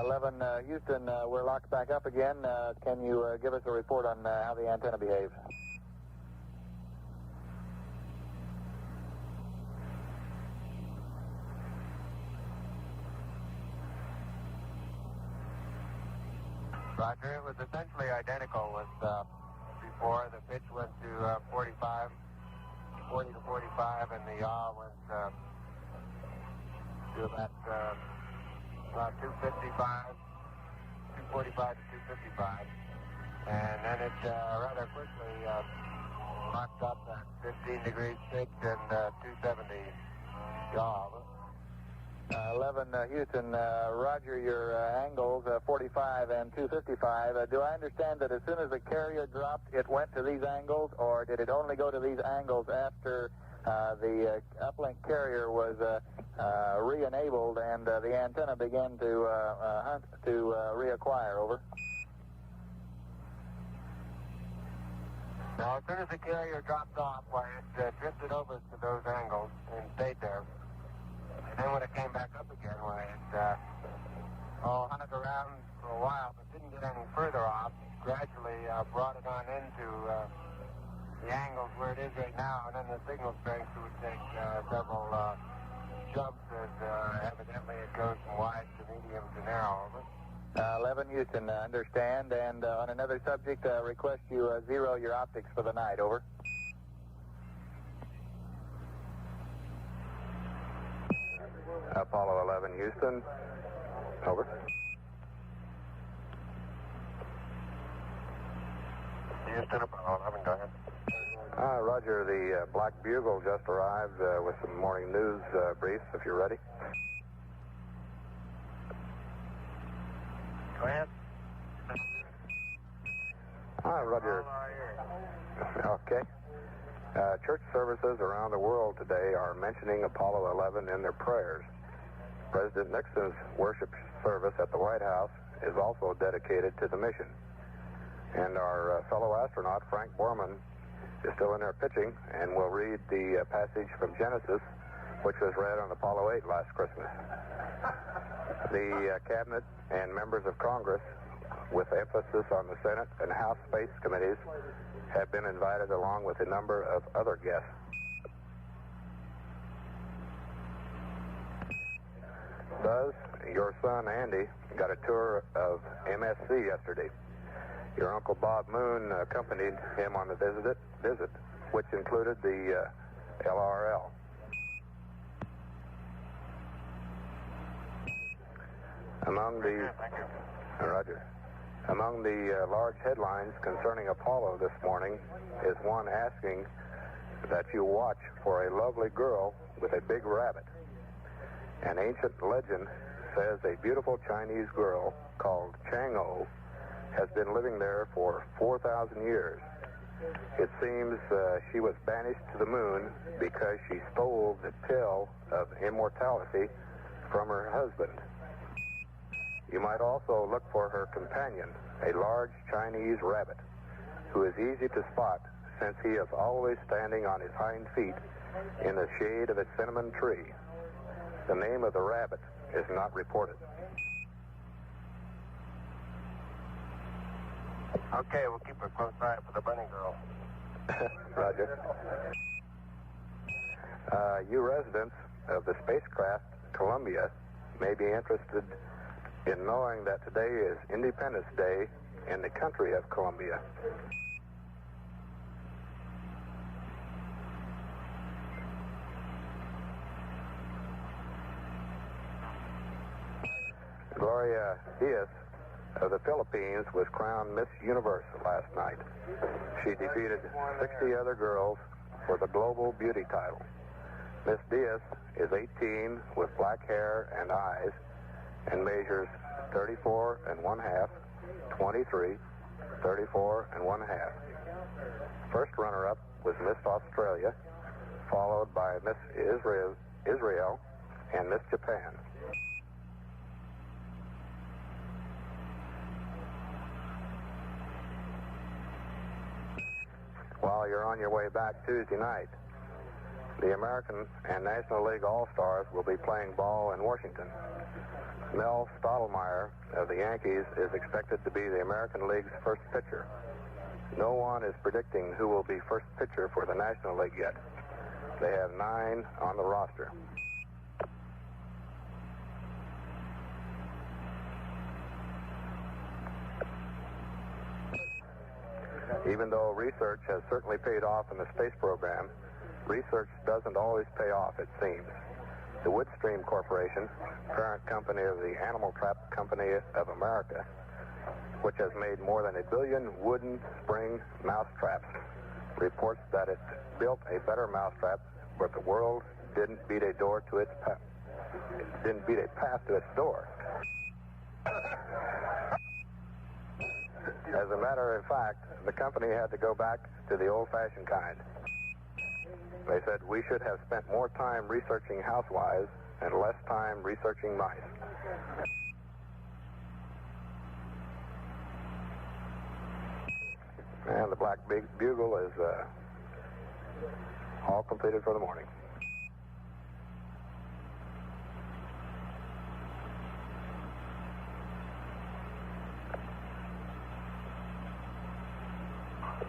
11 Houston, we're locked back up again. Can you give us a report on how the antenna behaves? Roger, it was essentially identical with before. The pitch went to 40 to 45, and the yaw went to about 255, 245 to 255. And then it rather quickly locked up at 15 degrees 6 and 270 yaw. 11 Houston, roger your angles, 45 and 255. Do I understand that as soon as the carrier dropped, it went to these angles, or did it only go to these angles after the uplink carrier was re-enabled and the antenna began to hunt to reacquire? Over. Now, as soon as the carrier dropped off, why, it drifted over to those angles and stayed there. And then when it came back up again, why, it hunted around for a while, but didn't get any further off. Gradually brought it on into the angles where it is right now, and then the signal strength would take several jumps as evidently it goes from wide to medium to narrow. Over. 11 Houston, understand, and on another subject, request you zero your optics for the night. Over. Apollo 11 Houston, over. Houston, Apollo 11, go ahead. Roger, the Black Bugle just arrived with some morning news briefs, if you're ready. Go ahead. Roger. Okay. Church services around the world today are mentioning Apollo 11 in their prayers. President Nixon's worship service at the White House is also dedicated to the mission. And our fellow astronaut, Frank Borman, is still in there pitching, and will read the passage from Genesis, which was read on Apollo 8 last Christmas. The Cabinet and members of Congress, with emphasis on the Senate and House Space Committees, have been invited along with a number of other guests. Buzz, your son Andy got a tour of MSC yesterday. Your Uncle Bob Moon accompanied him on the visit, which included the LRL. Among the large headlines concerning Apollo this morning is one asking that you watch for a lovely girl with a big rabbit. An ancient legend says a beautiful Chinese girl called Chang'o has been living there for 4,000 years. It seems she was banished to the moon because she stole the pill of immortality from her husband. You might also look for her companion, a large Chinese rabbit, who is easy to spot since he is always standing on his hind feet in the shade of a cinnamon tree. The name of the rabbit is not reported. Okay, we'll keep a close eye for the bunny girl. Roger. You residents of the spacecraft Columbia may be interested in knowing that today is Independence Day in the country of Colombia. Gloria Diaz of the Philippines was crowned Miss Universe last night. She defeated 60 other girls for the Global Beauty title. Miss Diaz is 18 with black hair and eyes and measures 34 1/2, 23, 34 1/2. First runner-up was Miss Australia, followed by Miss Israel and Miss Japan. While you're on your way back Tuesday night, The American and National League All-Stars will be playing ball in Washington. Mel Stottlemyre of the Yankees is expected to be the American League's first pitcher. No one is predicting who will be first pitcher for the National League yet. They have 9 on the roster. Even though research has certainly paid off in the space program, research doesn't always pay off, it seems. The Woodstream Corporation, parent company of the Animal Trap Company of America, which has made more than 1 billion wooden spring mousetraps, reports that it built a better mousetrap, but the world didn't beat a path to its door. As a matter of fact, the company had to go back to the old-fashioned kind. They said we should have spent more time researching housewives and less time researching mice. And the Black Bugle is all completed for the morning.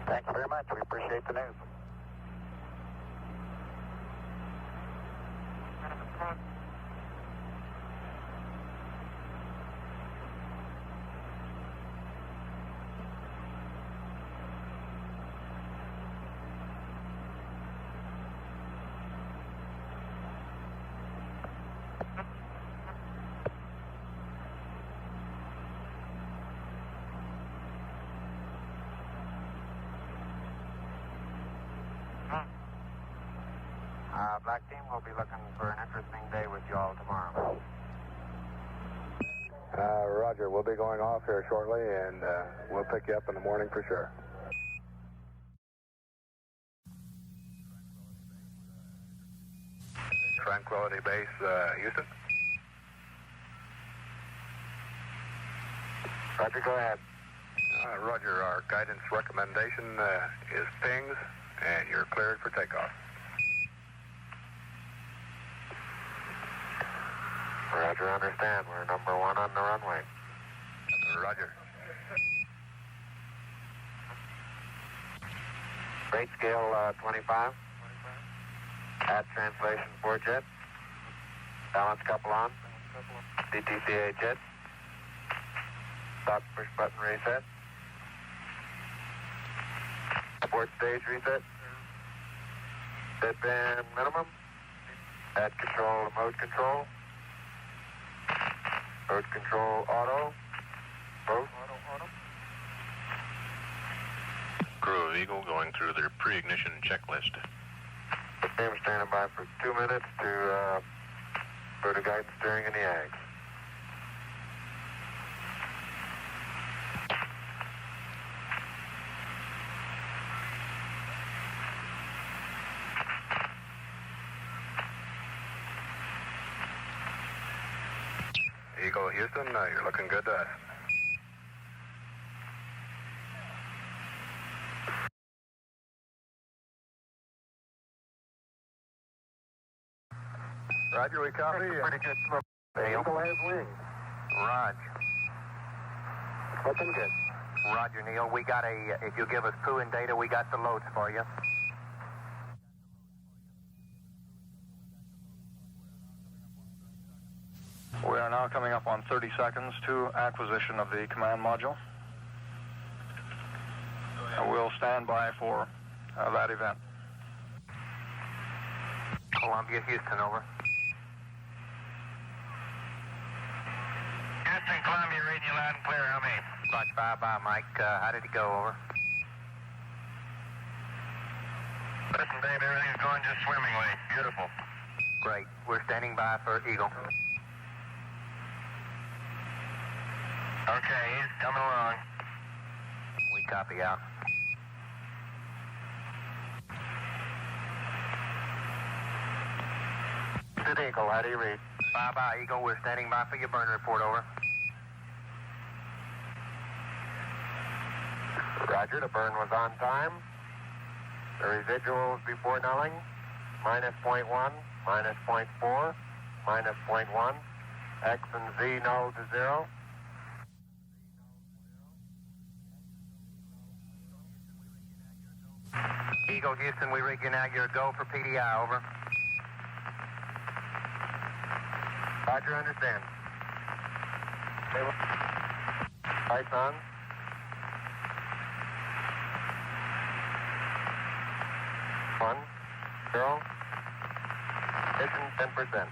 Thank you very much. We appreciate the news. Black team will be looking for an interesting day with you all tomorrow. Roger, we'll be going off here shortly, and we'll pick you up in the morning for sure. Tranquility Base, Houston. Roger, go ahead. Roger, our guidance recommendation is pings, and you're cleared for takeoff. Roger, understand. We're number 1 on the runway. Roger. Rate scale 25. Add translation 4 jet. Balance couple on. DTCA jet. Stop push button reset. Abort stage reset. Deadband minimum. Add control to mode control. Mode control auto. Both. Auto. Crew of Eagle going through their pre-ignition checklist. The team is standing by for 2 minutes to go to guidance steering in the AGS. Eagle Houston, you're looking good to us. Roger, we copy. Pretty good smoke. The Eagle has wings. Raj. Looking good. Roger, Neil. We got if you'll give us crew and data, we got the loads for you. We are now coming up on 30 seconds to acquisition of the command module. And we'll stand by for that event. Columbia, Houston, over. Houston, Columbia, reading you loud and clear. How many? Roger, bye-bye, Mike. How did it go, over? Listen, Dave, everything's going just swimmingly. Beautiful. Great. We're standing by for Eagle. Okay, he's coming along. We copy out. Good Eagle, how do you read? Bye-bye, Eagle. We're standing by for your burn report, over. Roger, the burn was on time. The residuals before nulling. minus 0.1, minus 0.4, minus 0.1. X and Z no to 0. Eagle Houston, we rig you now. Your go for PDI, over. Roger, understand. Lights on. One, 0. Ignition 10%.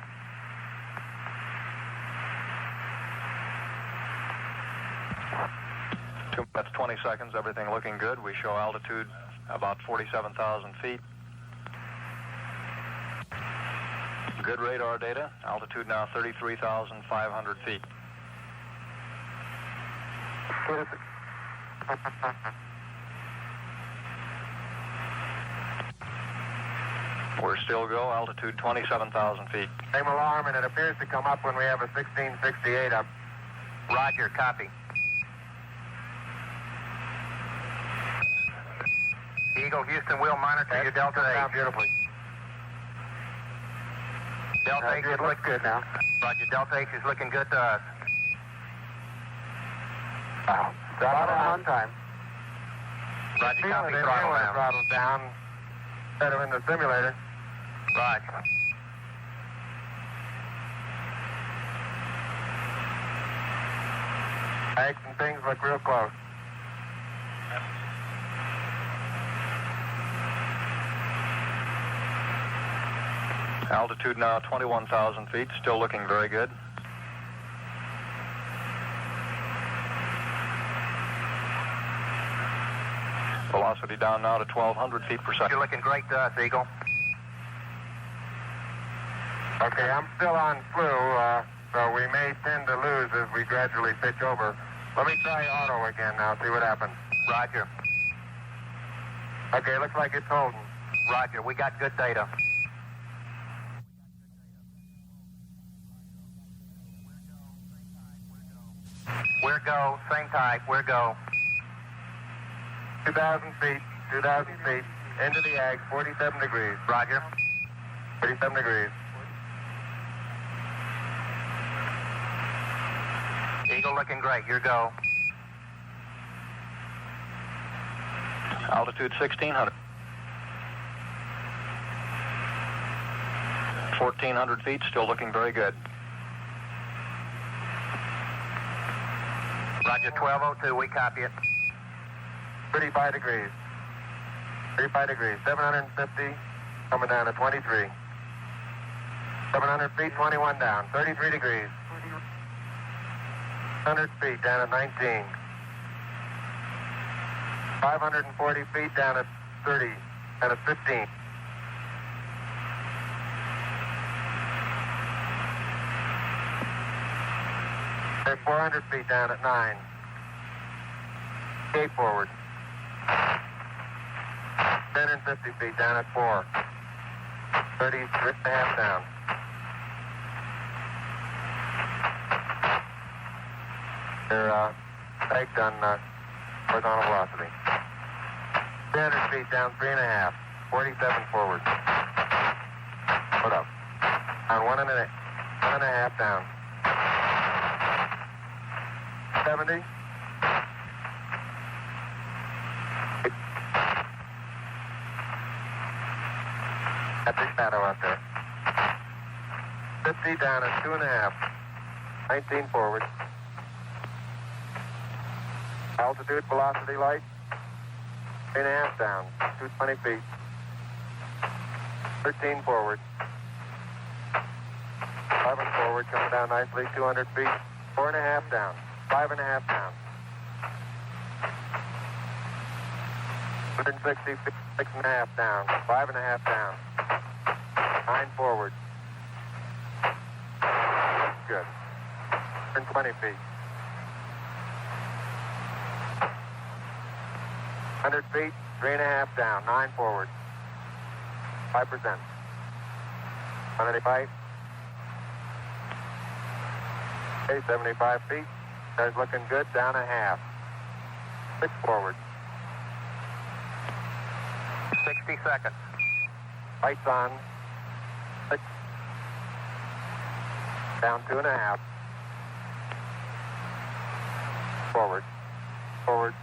That's 20 seconds, everything looking good. We show altitude about 47,000 feet. Good radar data. Altitude now 33,500 feet. We're still go. Altitude 27,000 feet. Same alarm, and it appears to come up when we have a 1668 up. Roger, copy. Eagle Houston, we'll monitor your Delta Down H. beautifully. Delta H It looks good now. Roger, Delta H is looking good to us. Wow. Throttle on time. Roger, copy, They're throttle feeling down. throttle down. Instead of in the simulator. Roger. Eggs and things look real close. Altitude now 21,000 feet, still looking very good. Velocity down now to 1,200 feet per second. You're looking great to us, Eagle. Okay, I'm still on flu, so we may tend to lose as we gradually pitch over. Let me try auto again now, see what happens. Roger. Okay, looks like it's holding. Roger, we got good data. We're go, same type, we're go. 2,000 feet, 2,000 feet, into the ag, 47 degrees. Roger. 47 degrees. Eagle looking great, your go. Altitude 1,600. 1,400 feet, still looking very good. Roger, 1202, we copy it. 35 degrees. 35 degrees. 750, coming down to 23. 700 feet, 21 down. 33 degrees. 100 feet, down at 19. 540 feet, down at 30. Down at 15. At 400 feet, down at 9. 8 forward. 10 and 50 feet, down at 4. 30, 3.5 down. They're pegged on horizontal velocity. 300 feet, down 3.5. 47 forward. Put up. On 1.5 down. 70. At the shadow out there. 50 down at 2.5. 19 forward. Altitude, velocity light. 3.5 down. 220 feet. 13 forward. 11 forward, coming down nicely. 200 feet. 4.5 down. 5.5 down. 160 feet. 6.5 down. 5.5 down. 9 forward. Good. 120 feet. 100 feet, 3.5 down, 9 forward. 5%. 185. Okay, 75 feet. Car's looking good, down a half. 6 forward. 60 seconds. Lights on, Down 2.5. Forward. Forward.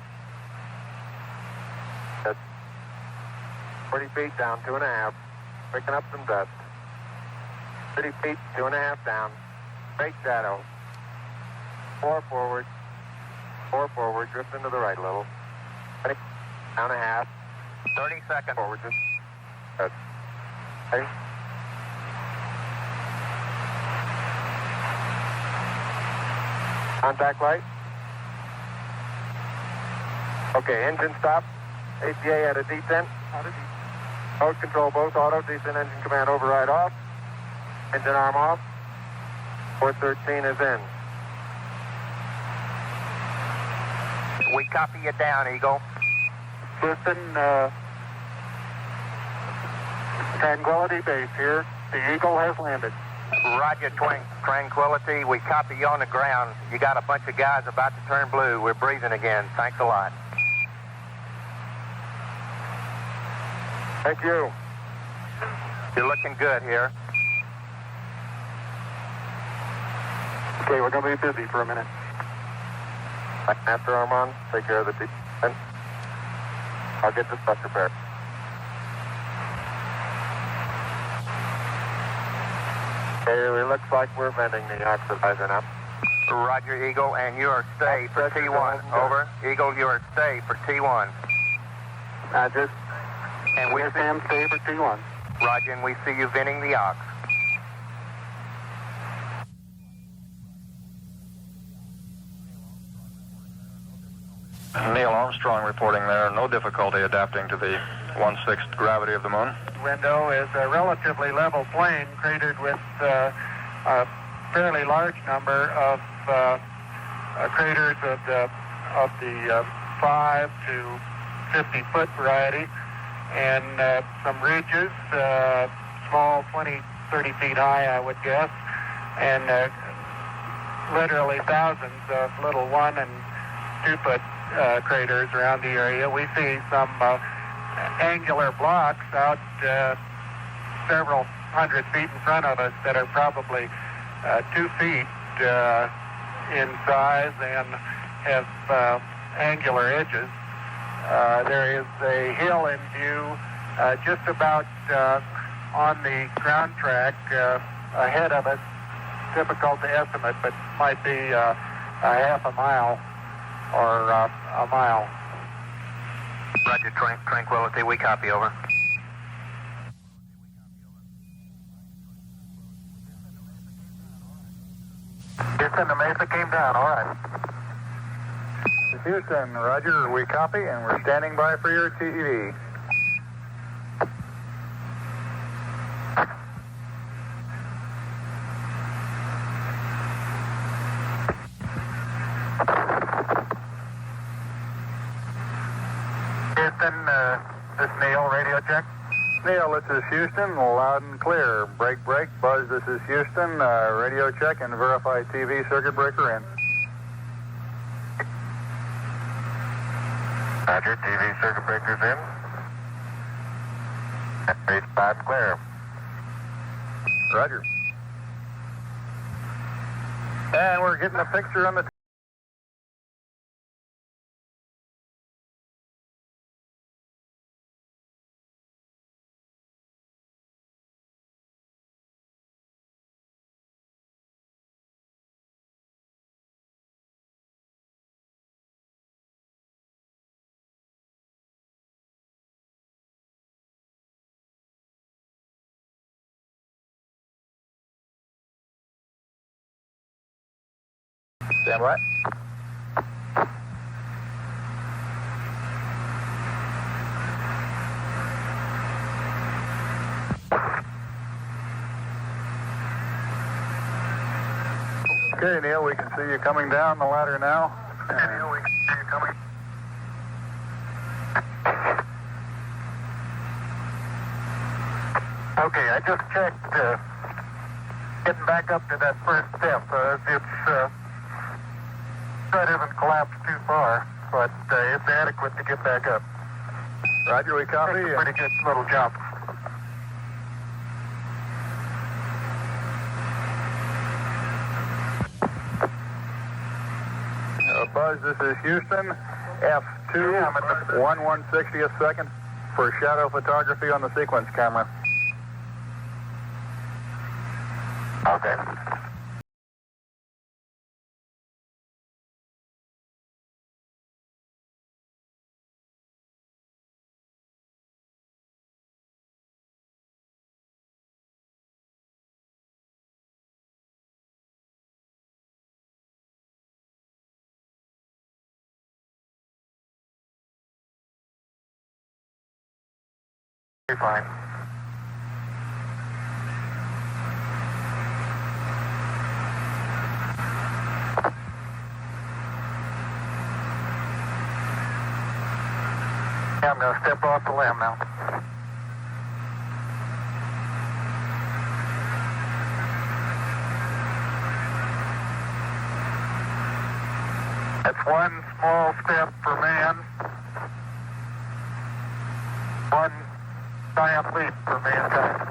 Good. 40 feet down, 2.5. Picking up some dust. 30 feet, 2.5 down. Straight shadow. 4 forward. 4 forward. Drift into the right a little. 20. Down a half. 30 seconds. Forward. Just. Good. Okay. Contact light. Okay, engine stop. ATA at a descent. Mode control both auto. Descent engine command override off. Engine arm off. 413 is in. We copy you down, Eagle. Houston, Tranquility Base here. The Eagle has landed. Roger, Tranquility. We copy you on the ground. You got a bunch of guys about to turn blue. We're breathing again. Thanks a lot. Thank you. You're looking good here. Okay, we're going to be busy for a minute. Master arm on. Take care of the descent. I'll get the stuff repaired. Okay, it looks like we're venting the oxidizer now. Roger, Eagle, and you are stay for T1. Over. Eagle, you are stay for T1. Roger. And we Sam, stay for T1. Roger, and we see you venting the ox. Neil Armstrong reporting there. No difficulty adapting to the 1/6 gravity of the moon. Window is a relatively level plain cratered with a fairly large number of craters of the 5 to 50 foot variety, and some ridges, small, 20, 30 feet high, I would guess, and literally thousands of little 1 and 2 foot craters around the area. We see some angular blocks out several hundred feet in front of us that are probably 2 feet in size and have angular edges. There is a hill in view just about on the ground track ahead of us. Difficult to estimate, but might be a half a mile or a mile. Roger, Tranquility, we copy, over. Houston, the Mesa came down, all right. Houston, Roger, we copy, and we're standing by for your TED. Houston, this is Neil, radio check. Neil, this is Houston, loud and clear. Break, Buzz, this is Houston, radio check and verify TV circuit breaker in. Roger, TV circuit breakers in. Base 5 clear. Roger. And we're getting a picture on the stand by. Okay, Neil, we can see you coming down the ladder now. Okay, Neil, we can see you coming. Okay, I just checked getting back up to that first step. It hasn't collapsed too far, but it's adequate to get back up. Roger, we copy. It's a pretty good little jump. Oz, this is Houston, F2, 1/160th second for shadow photography on the sequence camera. Okay. Fine. Yeah, I'm going to step off the limb now. That's one small step for man, one giant leap for mankind.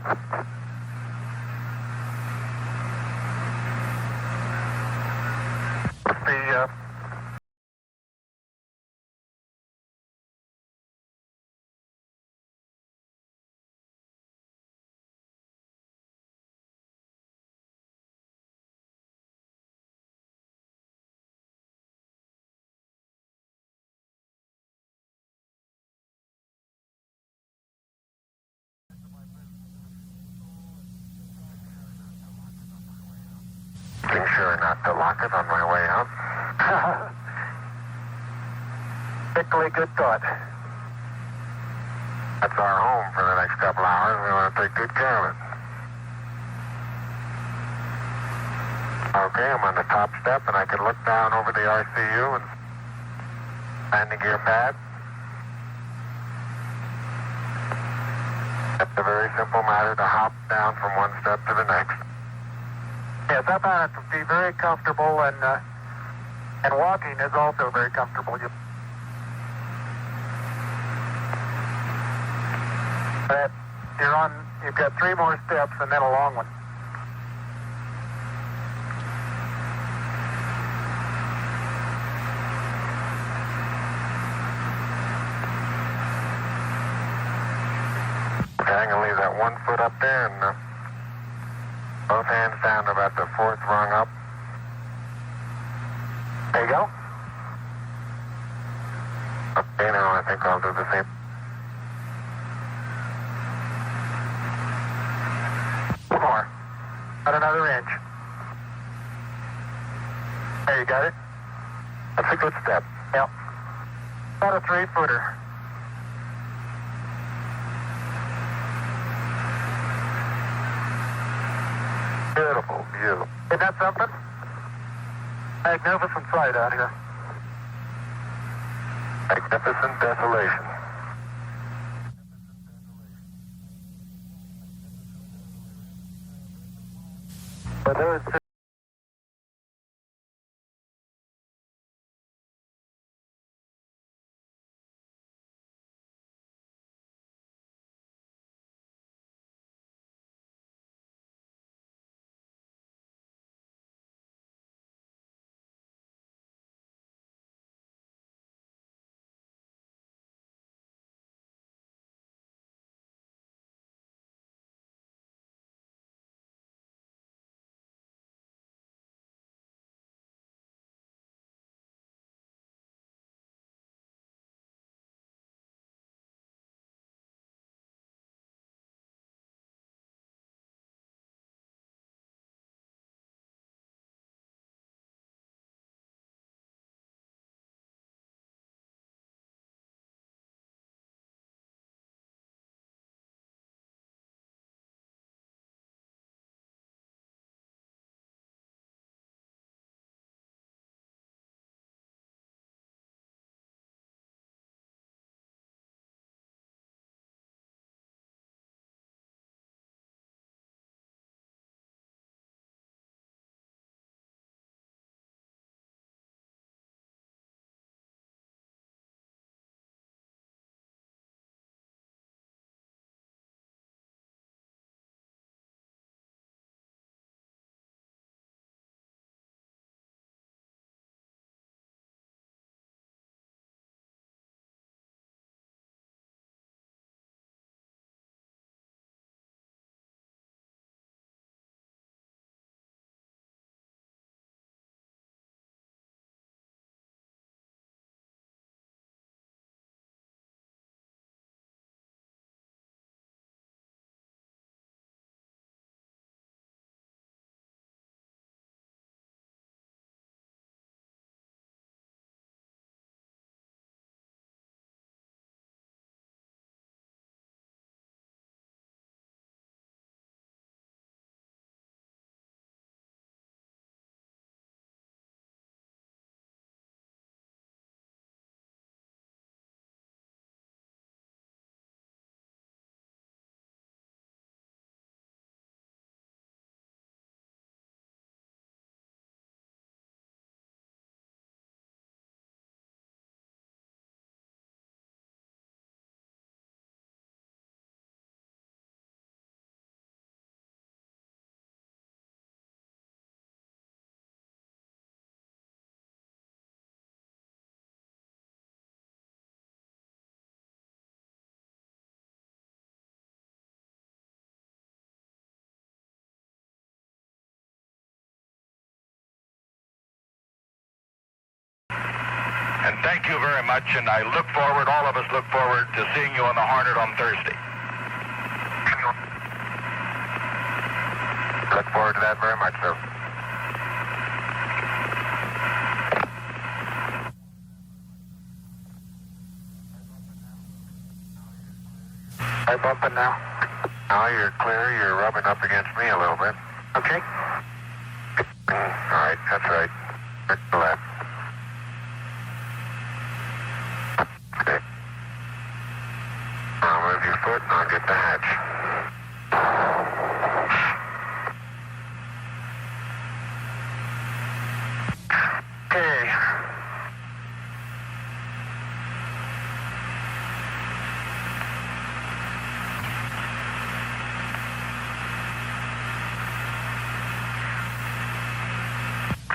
The making sure not to lock it on my way out. Particularly good thought. That's our home for the next couple hours. We want to take good care of it. Okay, I'm on the top step and I can look down over the RCU and landing gear pad. It's a very simple matter to hop down from one step to the next. Yes, I found it to be very comfortable, and walking is also very comfortable. You've got 3 more steps and then a long one. Okay, I'm going to leave that 1 foot up there and both hands down to about the 4th rung up. There you go. Okay, now I think I'll do the same. More. About another inch. There, you got it? That's a good step. Yep. About a 3-footer. Beautiful view. Isn't that something? Magnificent sight out here. Magnificent desolation. For those Thank you very much, and I look forward, all of us look forward to seeing you on the Hornet on Thursday. Look forward to that very much, sir. Are you bumping now? Now you're clear. You're rubbing up against me a little bit. Okay. All right, that's right. Right to left. Okay. Now move your foot and I'll get the hatch. Okay.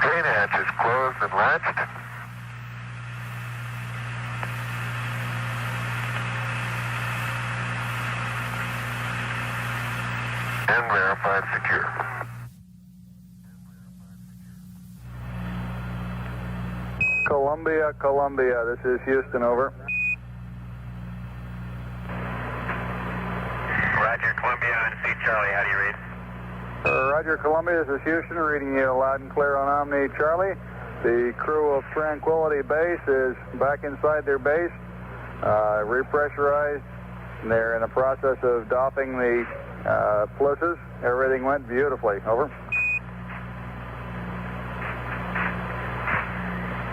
Train hatch is closed and latched. And verified secure. Columbia, this is Houston, over. Roger, Columbia and C. Charlie, how do you read? Roger, Columbia, this is Houston, reading you loud and clear on Omni Charlie. The crew of Tranquility Base is back inside their base, repressurized, and they're in the process of doffing the plusses. Everything went beautifully, over.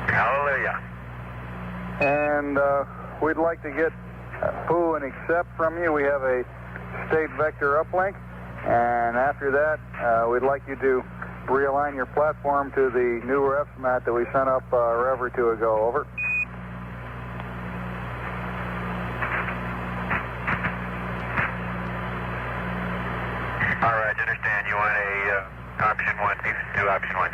Hallelujah. And we'd like to get Pooh and Accept from you. We have a state vector uplink, and after that, we'd like you to realign your platform to the new refs mat that we sent up a rev or two ago, over. All right, understand. You want a option 1, piece 2, option 1.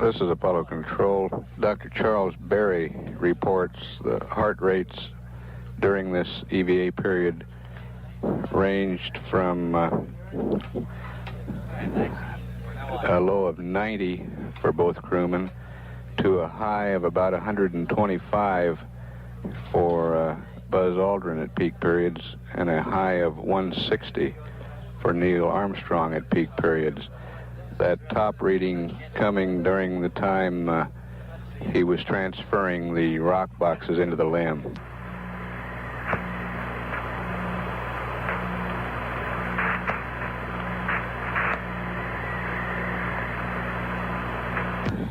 This is Apollo Control. Dr. Charles Berry reports the heart rates during this EVA period ranged from a low of 90 for both crewmen to a high of about 125 for Buzz Aldrin at peak periods and a high of 160 for Neil Armstrong at peak periods. That top reading coming during the time he was transferring the rock boxes into the LEM.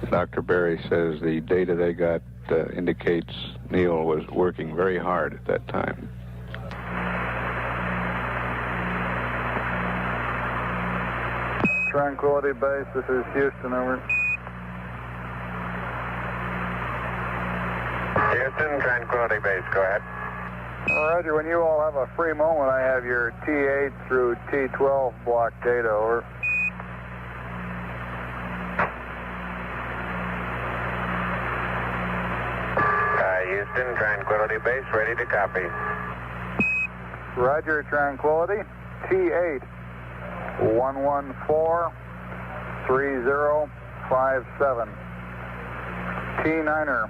Dr. Berry says the data they got indicates Neil was working very hard at that time. Tranquility Base, this is Houston, over. Houston, Tranquility Base, go ahead. Roger, when you all have a free moment, I have your T8 through T12 block data, over. Houston, Tranquility Base, ready to copy. Roger, Tranquility. T8, 114-3057. T9er,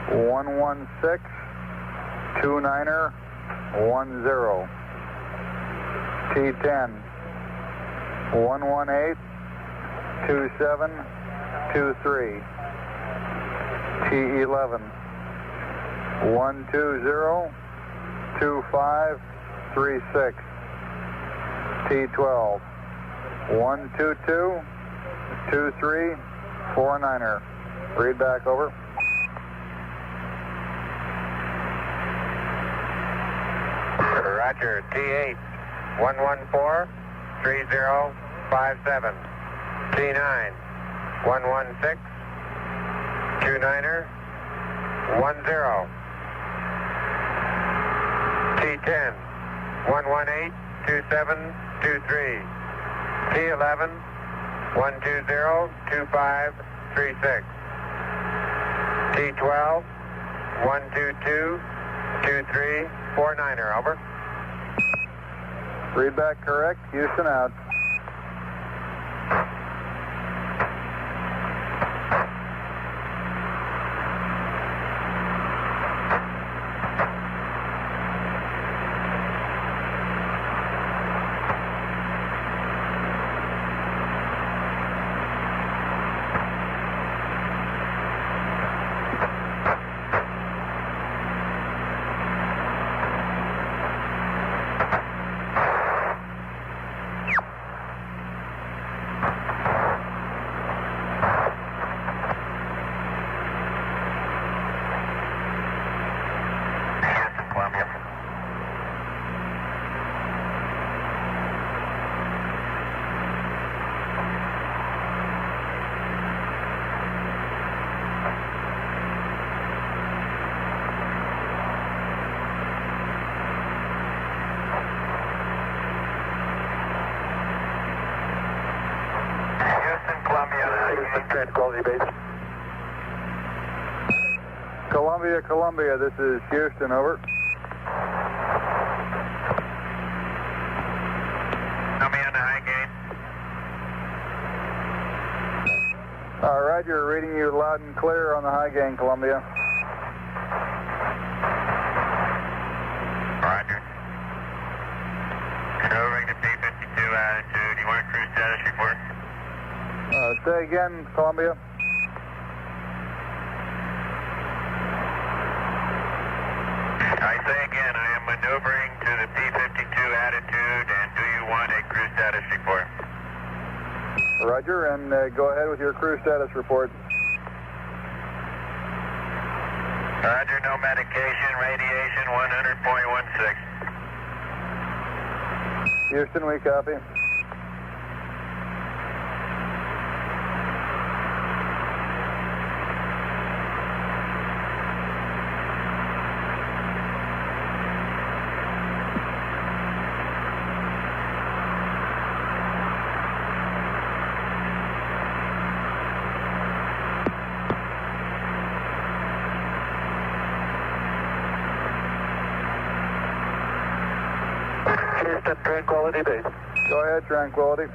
116-29er-10. T10, 118-2723. T11, 120-2536. T12, 122-2349er. Read back, over. Roger, T8, 114-3057. T9, 116-29er-10. T10, 118-2723. T11, 120-2536. T12, 122-2349er, over. Read back correct. Houston out. Tranquility Base. Columbia, this is Houston, over. Coming on the high gain. Roger, reading you loud and clear on the high gain, Columbia. Roger. Covering the P-52 altitude. You want a cruise status report? Say again, Columbia. I say again, I am maneuvering to the P-52 attitude, and do you want a cruise status report? Roger, and go ahead with your cruise status report. Roger, no medication, radiation 100.16. Houston, we copy. Houston, Tranquility Base. Go ahead, Tranquility.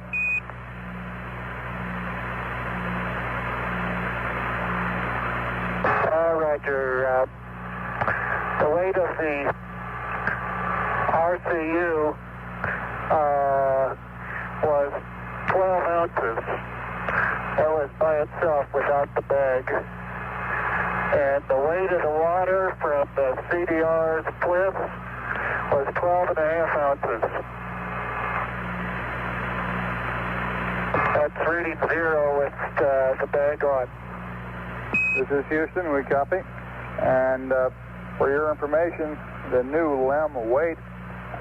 Roger. The weight of the RCU was 12 ounces. That was by itself without the bag. And the weight of the water from the CDR's cliff was 12.5 ounces. That's reading 0 with the bag on. This is Houston, we copy. And for your information, the new LEM weight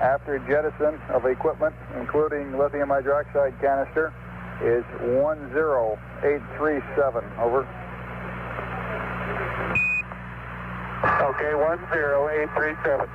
after jettison of equipment, including lithium hydroxide canister, is 10837. Over. Okay, 10837.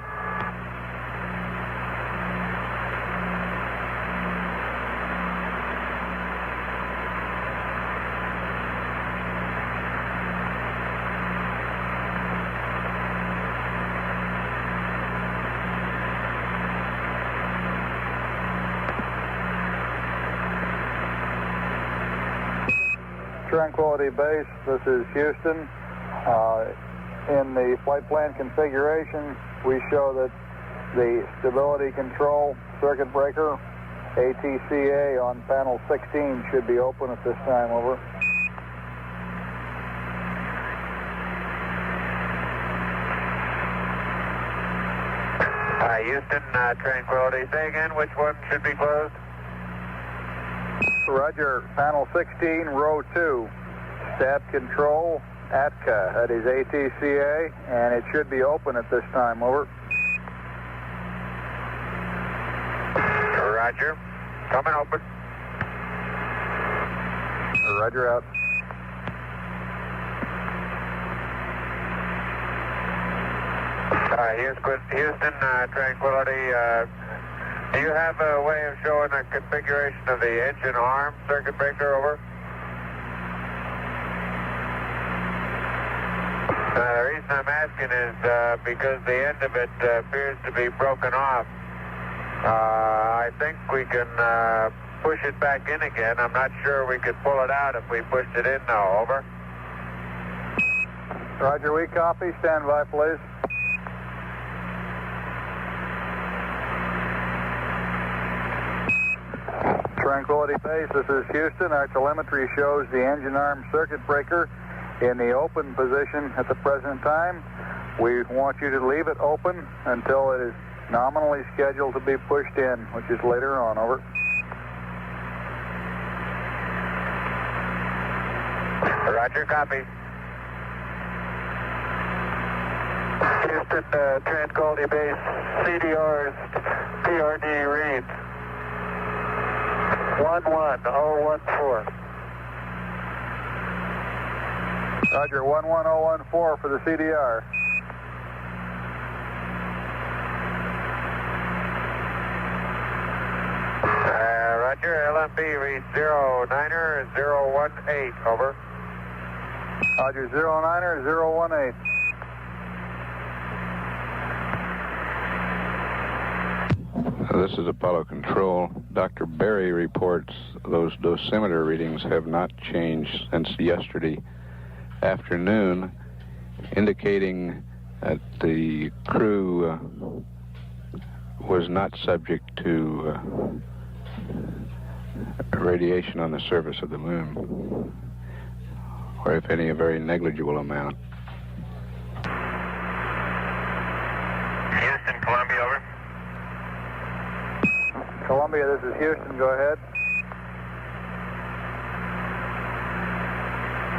Tranquility Base, this is Houston. In the flight plan configuration, we show that the stability control circuit breaker, ATCA, on panel 16 should be open at this time. Over. Houston, Tranquility. Say again, which one should be closed? Roger, panel 16, row 2, stab control, ATCA, that is ATCA, and it should be open at this time. Over. Roger, coming open. Roger, out. Houston, Tranquility. Do you have a way of showing the configuration of the engine arm circuit breaker? Over. The reason I'm asking is because the end of it appears to be broken off. I think we can push it back in again. I'm not sure we could pull it out if we pushed it in now. Over. Roger, we copy. Stand by, please. Tranquility Base, this is Houston. Our telemetry shows the engine arm circuit breaker in the open position at the present time. We want you to leave it open until it is nominally scheduled to be pushed in, which is later on. Over. Roger, copy. Houston, Tranquility Base, CDR's PRD reads 11014. Roger, 11014 for the CDR. Roger, LMB reads 09er018, over. Roger, 09er018. This is Apollo Control. Dr. Berry reports those dosimeter readings have not changed since yesterday afternoon, indicating that the crew was not subject to radiation on the surface of the moon, or if any, a very negligible amount. Houston, Columbia, over. Columbia, this is Houston. Go ahead.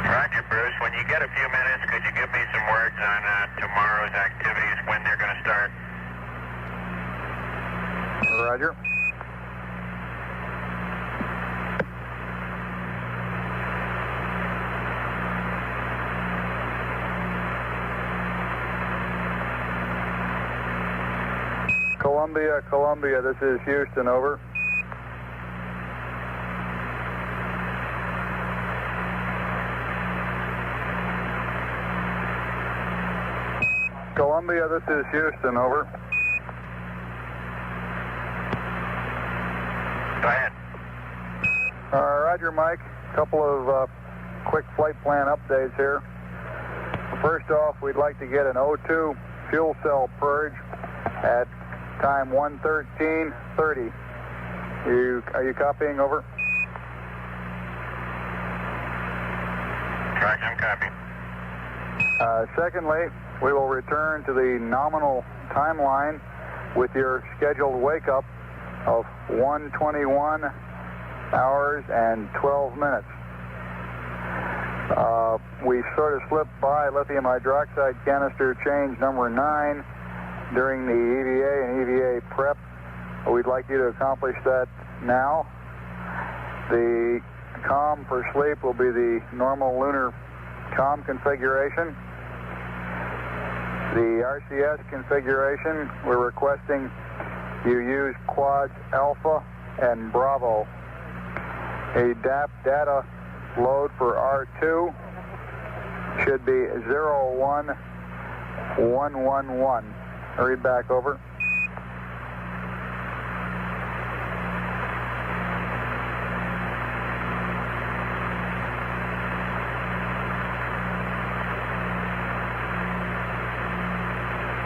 Roger, Bruce. When you get a few minutes, could you give me some words on tomorrow's activities, when they're going to start? Roger. Columbia, this is Houston, over. Columbia, this is Houston, over. Go ahead. Roger, Mike. A couple of quick flight plan updates here. First off, we'd like to get an O2 fuel cell purge at time 1:13:30. Are you copying? Over. Roger, I'm copying. Secondly, we will return to the nominal timeline with your scheduled wake-up of 1:21 hours and 12 minutes. We sort of slipped by lithium hydroxide canister change number 9 during the EVA and EVA prep. We'd like you to accomplish that now. The COM for sleep will be the normal lunar COM configuration. The RCS configuration, we're requesting you use quads Alpha and Bravo. A DAP data load for R2 should be 01111. Hurry back, over.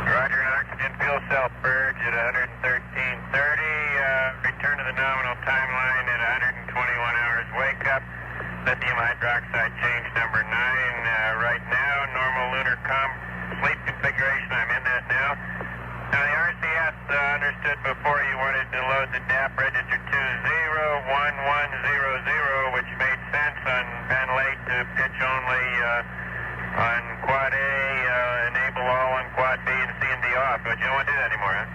Roger, oxygen fuel cell purge at 113:30. Return to the nominal timeline at 121 hours wake up. Lithium hydroxide change number 9 right now. Normal lunar COM sleep configuration. I'm in that now. Now the RCS understood before you wanted to load the DAP register 201100, which made sense on ventilate to pitch only on quad A, enable all on quad B and C and D off. But you don't want to do that anymore, huh?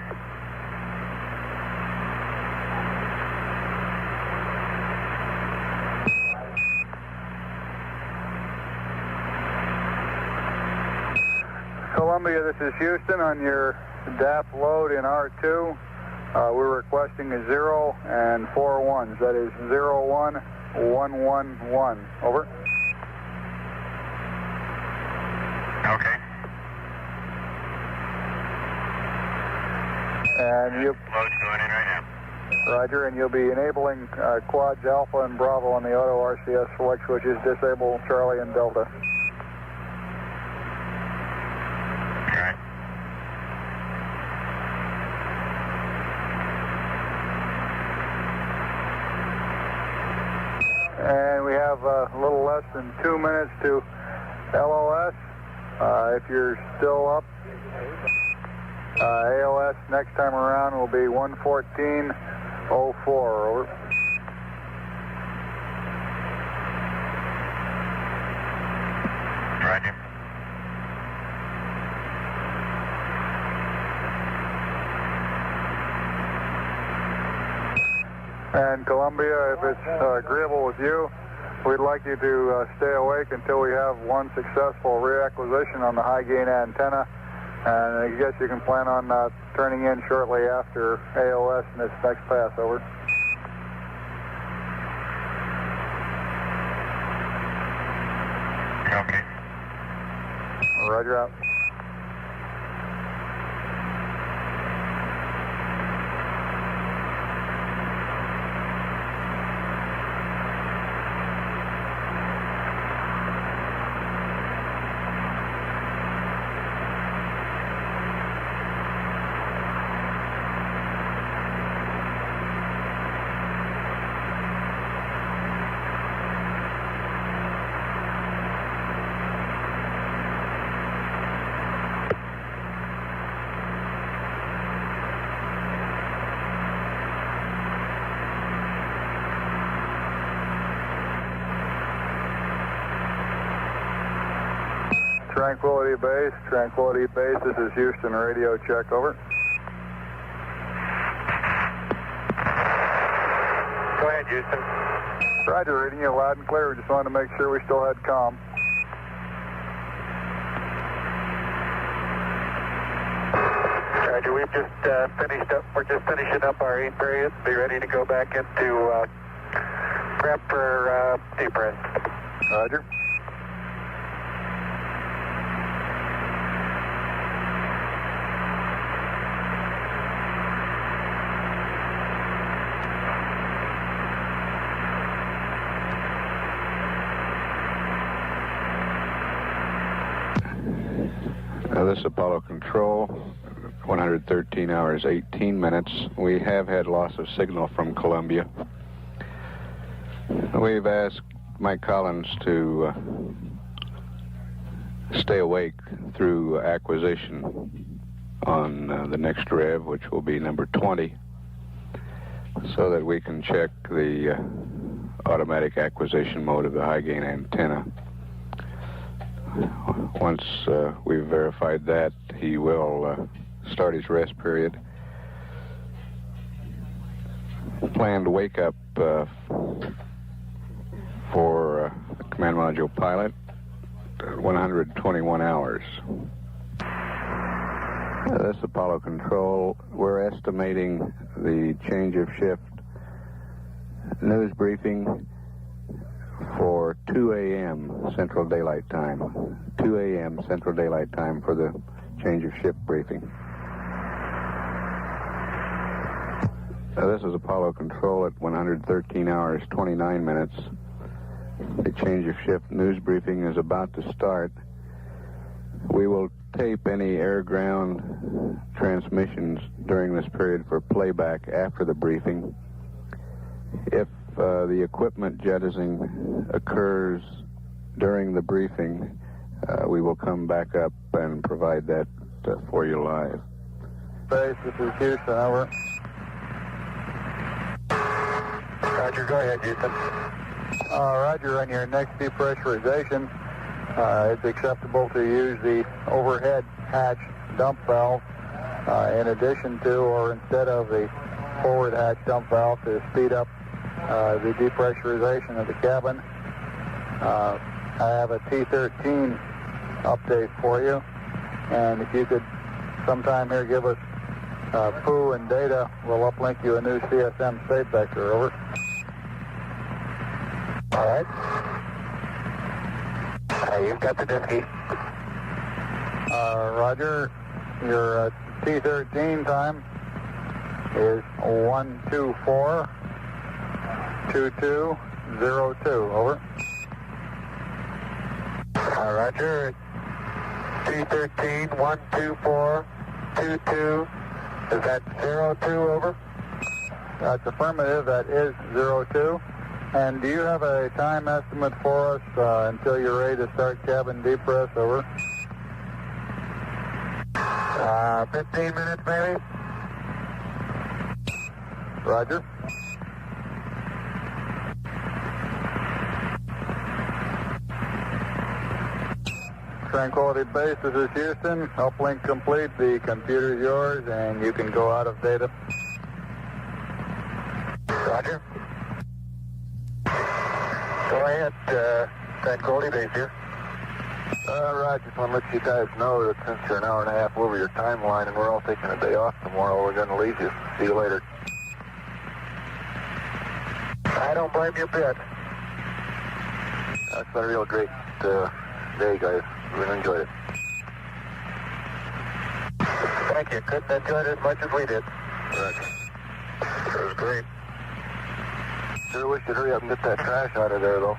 Columbia, this is Houston. On your DAP load in R2, we're requesting a 0 and 4 ones. That is 01111. Over. Okay. And you... Load's going in right now. Roger, and you'll be enabling quads Alpha and Bravo on the auto RCS select switches, disable Charlie and Delta. All right. And we have a little less than 2 minutes to LOS. If you're still up, AOS next time around will be 114.04. Over. Roger. And Columbia, if it's agreeable with you, we'd like you to stay awake until we have one successful reacquisition on the high gain antenna. And I guess you can plan on turning in shortly after AOS in this next pass. Over. Okay. Roger out. Tranquility Base, this is Houston, radio check, over. Go ahead, Houston. Roger, reading you loud and clear. We just wanted to make sure we still had comm. Roger, we've just finished up. We're just finishing up our 8 period. Be ready to go back into prep for deep rest. Roger. This is Apollo Control, 113 hours, 18 minutes. We have had loss of signal from Columbia. We've asked Mike Collins to stay awake through acquisition on the next rev, which will be number 20, so that we can check the automatic acquisition mode of the high gain antenna. Once we've verified that, he will start his rest period. Planned wake up for command module pilot, 121 hours. This is Apollo Control. We're estimating the change of shift news briefing for 2 a.m. Central Daylight Time. 2 a.m. Central Daylight Time for the change of shift briefing. This is Apollo Control at 113 hours, 29 minutes. The change of shift news briefing is about to start. We will tape any air-ground transmissions during this period for playback after the briefing. If the equipment jettisoning occurs during the briefing, we will come back up and provide that for you live. Base, this is Houston, over. Roger, go ahead, Houston. Roger, on your next depressurization, it's acceptable to use the overhead hatch dump valve in addition to or instead of the forward hatch dump valve to speed up the depressurization of the cabin. I have a T13 update for you, and if you could sometime here give us poo and data, we'll uplink you a new CSM state vector, over. All right. You've got the Disky. Roger, your T13 time, is 1242202. Over. Roger. 213 12422. Is that 02? Over. That's affirmative. That is 02. And do you have a time estimate for us until you're ready to start cabin depress? Over. 15 minutes, maybe. Roger. Tranquility Base, this is Houston. Uplink complete. The computer's yours, and you can go out of data. Roger. Go ahead, Tranquility Base here. Roger, just want to let you guys know that since you're an hour and a half over your timeline and we're all taking a day off tomorrow, we're going to leave you. See you later. I don't blame you a bit. That's been a real great day, guys. We really enjoyed it. Thank you. Couldn't enjoy it as much as we did. Roger. It was great. Sure wish you'd hurry up and get that trash out of there, though.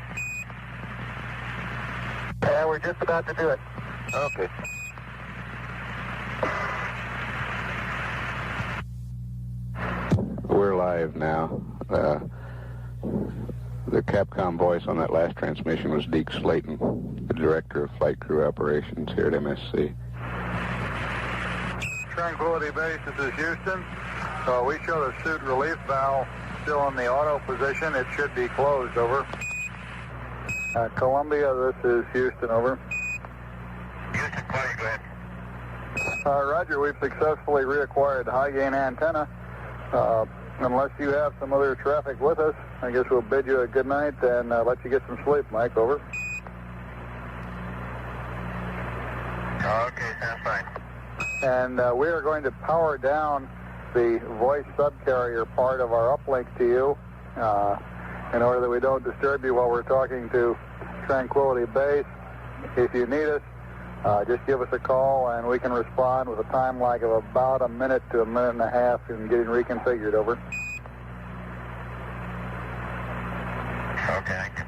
Yeah, we're just about to do it. Okay. We're live now. The Capcom voice on that last transmission was Deke Slayton, the Director of Flight Crew Operations here at MSC. Tranquility Base, this is Houston. We show the suit relief valve still in the auto position. It should be closed. Over. Columbia, this is Houston. Over. Houston, quiet, go ahead. Roger, we've successfully reacquired the high gain antenna. Unless you have some other traffic with us, I guess we'll bid you a good night and let you get some sleep, Mike. Over. Okay, sounds fine. And we are going to power down the voice subcarrier part of our uplink to you in order that we don't disturb you while we're talking to Tranquility Base. If you need us, just give us a call and we can respond with a time lag of about a minute to a minute and a half in getting reconfigured. Over. Okay, thank you.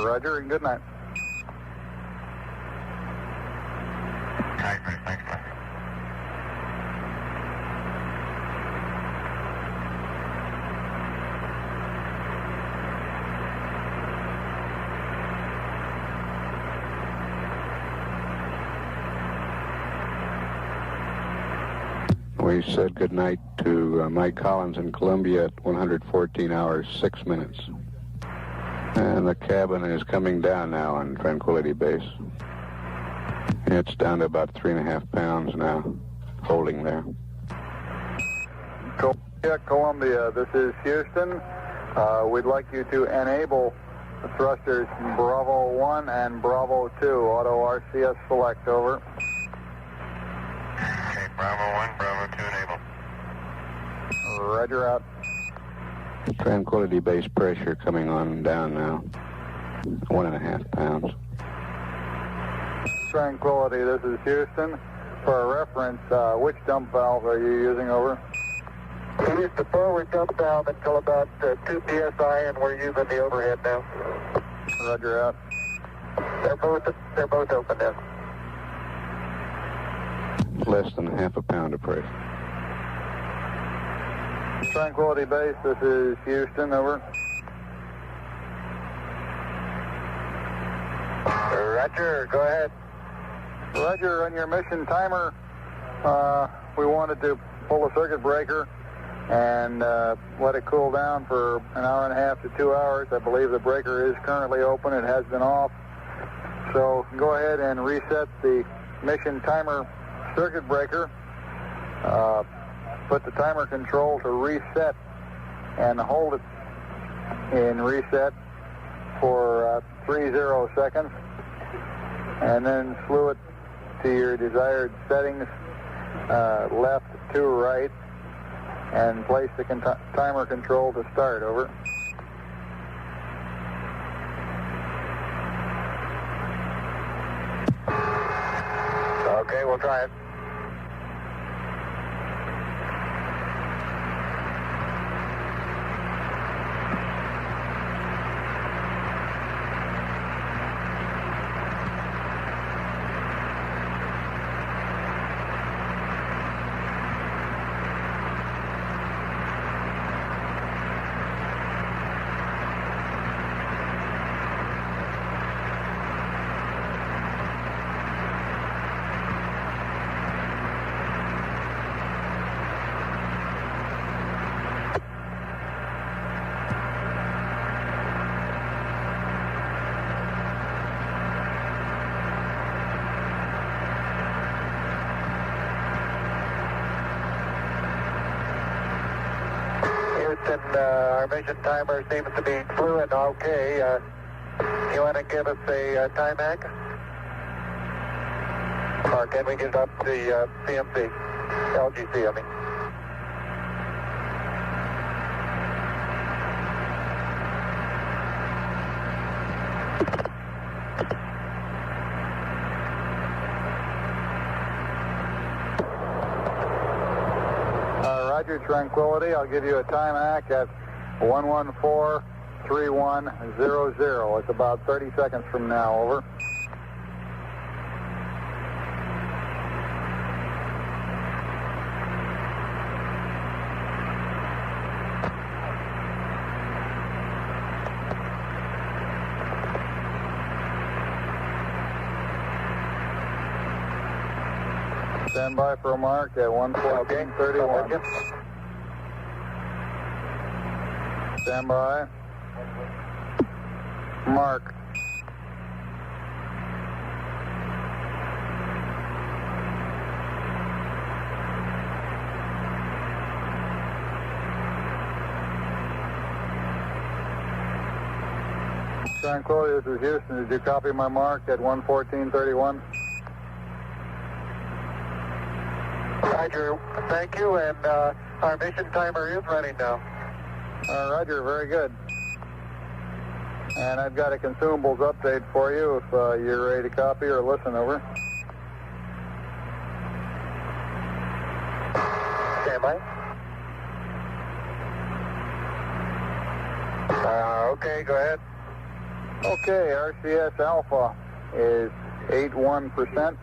Roger, and good night. Tight, thanks, man. We said goodnight to Mike Collins in Columbia at 114 hours, 6 minutes. And the cabin is coming down now on Tranquility Base. It's down to about 3.5 pounds now, holding there. Columbia, this is Houston. We'd like you to enable the thrusters Bravo 1 and Bravo 2, auto RCS select. Over. Okay, Bravo 1, Bravo 2 enable. Roger, out. Tranquility Base pressure coming on down now, 1.5 pounds. Tranquility, this is Houston. For a reference, which dump valve are you using? Over. We used the forward dump valve until about 2 psi, and we're using the overhead now. Roger, out. They're both open now. Less than 0.5 pound of pressure. Tranquility Base, this is Houston. Over. Roger, go ahead. Roger, on your mission timer, we wanted to pull the circuit breaker and let it cool down for an hour and a half to 2 hours. I believe the breaker is currently open. It has been off. So go ahead and reset the mission timer circuit breaker. Put the timer control to reset and hold it in reset for 30 seconds. And then slew it to your desired settings, left to right, and place the timer control to start. Over. Okay, we'll try it. our mission timer seems to be fluid. Okay. You want to give us a time hack? Or can we get it up to the CMC? LGC, I mean. Roger, Tranquility. I'll give you a time hack at 114.3100. It's about 30 seconds from now. Over. Stand by for a mark at 114.31. Okay. Stand by. Mark. Tranquility, this is Houston. Did you copy my mark at 114.31? Roger, thank you, and our mission timer is running now. Roger, very good. And I've got a consumables update for you if you're ready to copy or listen. Over. Stand by. Okay, go ahead. Okay, RCS Alpha is 81%.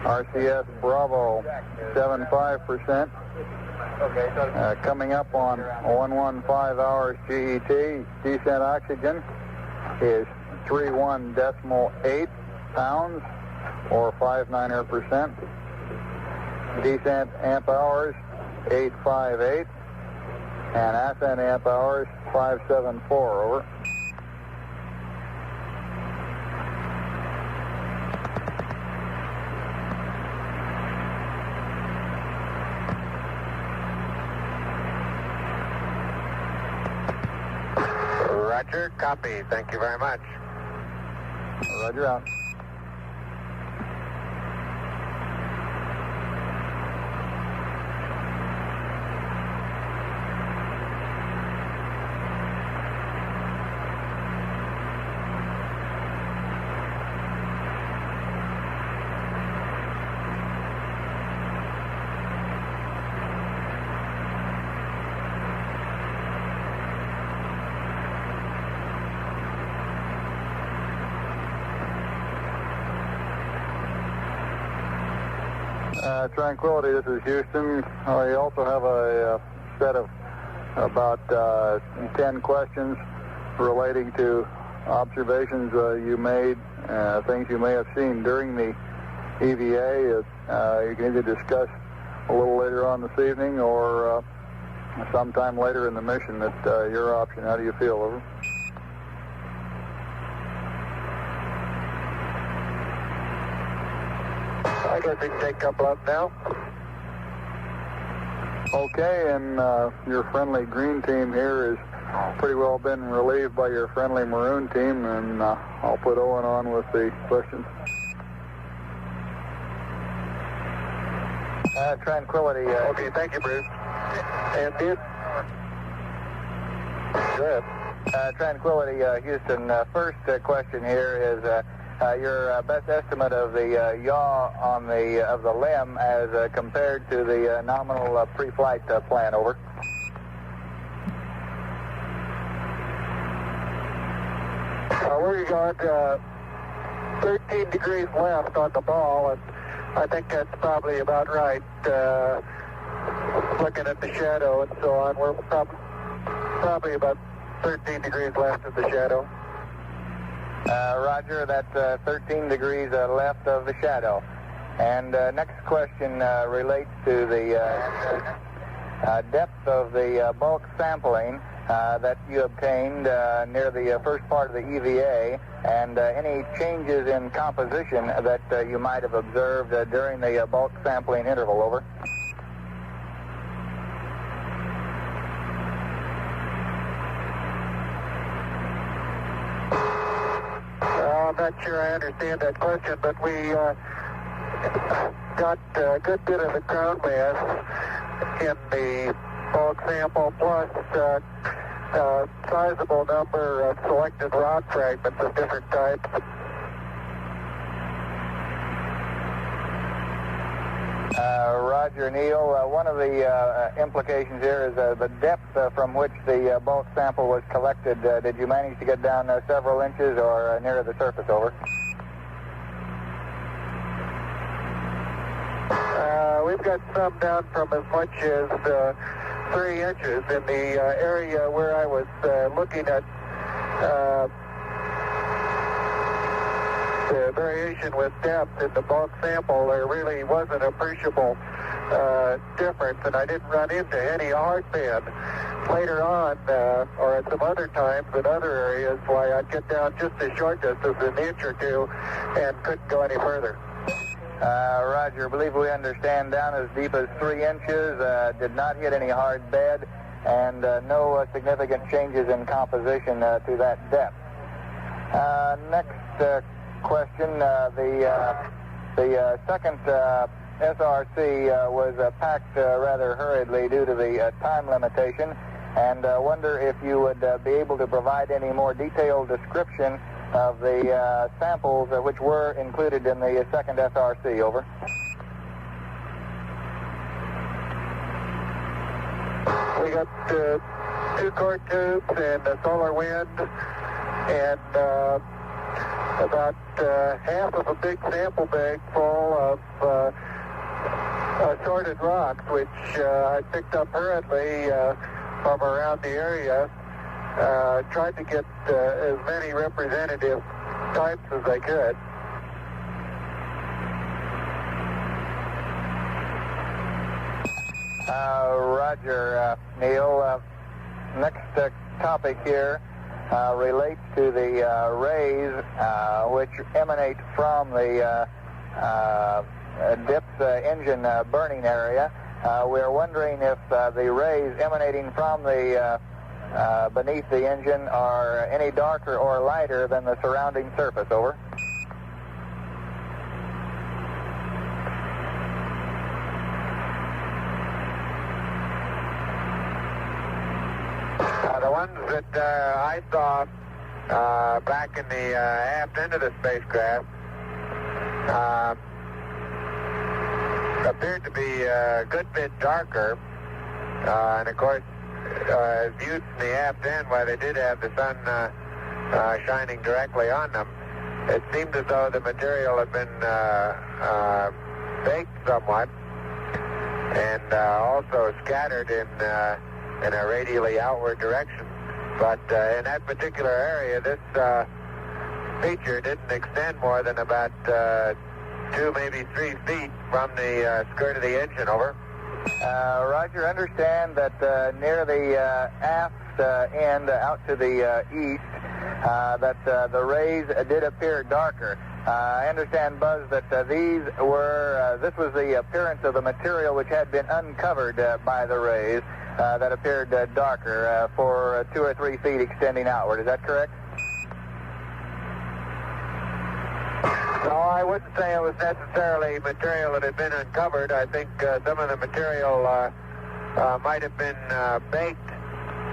RCS Bravo, 75%. Coming up on 115 hours GET, descent oxygen is 31.8 pounds, or 59%. Descent amp hours, 858. And ascent amp hours, 574. Over. Roger, copy. Thank you very much. Roger out. Tranquility, this is Houston. We also have a set of about 10 questions relating to observations you made, things you may have seen during the EVA. You can either discuss a little later on this evening or sometime later in the mission. At your option. How do you feel? Over. I guess we can take a couple up now. Okay, and your friendly green team here has pretty well been relieved by your friendly maroon team, and I'll put Owen on with the questions. Tranquility. Okay, thank you, Bruce. And this? Good. Tranquility, Houston. First question here is your best estimate of the yaw on of the limb as compared to the nominal pre-flight plan. Over. We got 13 degrees left on the ball, and I think that's probably about right. Looking at the shadow and so on, we're probably about 13 degrees left of the shadow. Roger, that's 13 degrees left of the shadow. And next question relates to the depth of the bulk sampling that you obtained near the first part of the EVA, and any changes in composition that you might have observed during the bulk sampling interval. Over. not sure I understand that question, but we got a good bit of the ground mass in the bulk sample, plus a sizable number of selected rock fragments of different types. Roger, Neil. One of the implications here is the depth from which the bulk sample was collected. Did you manage to get down several inches or nearer the surface? Over. We've got some down from as much as 3 inches in the area where I was looking at the variation with depth in the bulk sample. There really wasn't appreciable difference, and I didn't run into any hard band. Later on, or at some other times in other areas, why I'd get down just a short distance, an inch or two, and couldn't go any further. Roger, I believe we understand down as deep as 3 inches, did not hit any hard bed, and no significant changes in composition to that depth. Next question, the second SRC was packed rather hurriedly due to the time limitation, and wonder if you would be able to provide any more detailed description of the samples which were included in the second SRC. Over. We got 2 core tubes and a solar wind, and about half of a big sample bag full of assorted rocks, which I picked up hurriedly from around the area. Tried to get as many representative types as I could. Roger, Neil. Next topic here relates to the rays which emanate from the DIP's engine burning area. We're wondering if the rays emanating from the beneath the engine are any darker or lighter than the surrounding surface. Over. The ones that I saw back in the aft end of the spacecraft appeared to be a good bit darker, and of course, viewed from the aft end, while they did have the sun shining directly on them, it seemed as though the material had been baked somewhat, and also scattered in a radially outward direction. But in that particular area, this feature didn't extend more than about 2, maybe 3 feet from the skirt of the engine. Over. Roger, understand that near the aft end out to the east, that the rays did appear darker. I understand, Buzz, that this was the appearance of the material which had been uncovered by the rays that appeared darker for 2 or 3 feet extending outward. Is that correct? No, I wouldn't say it was necessarily material that had been uncovered. I think some of the material might have been baked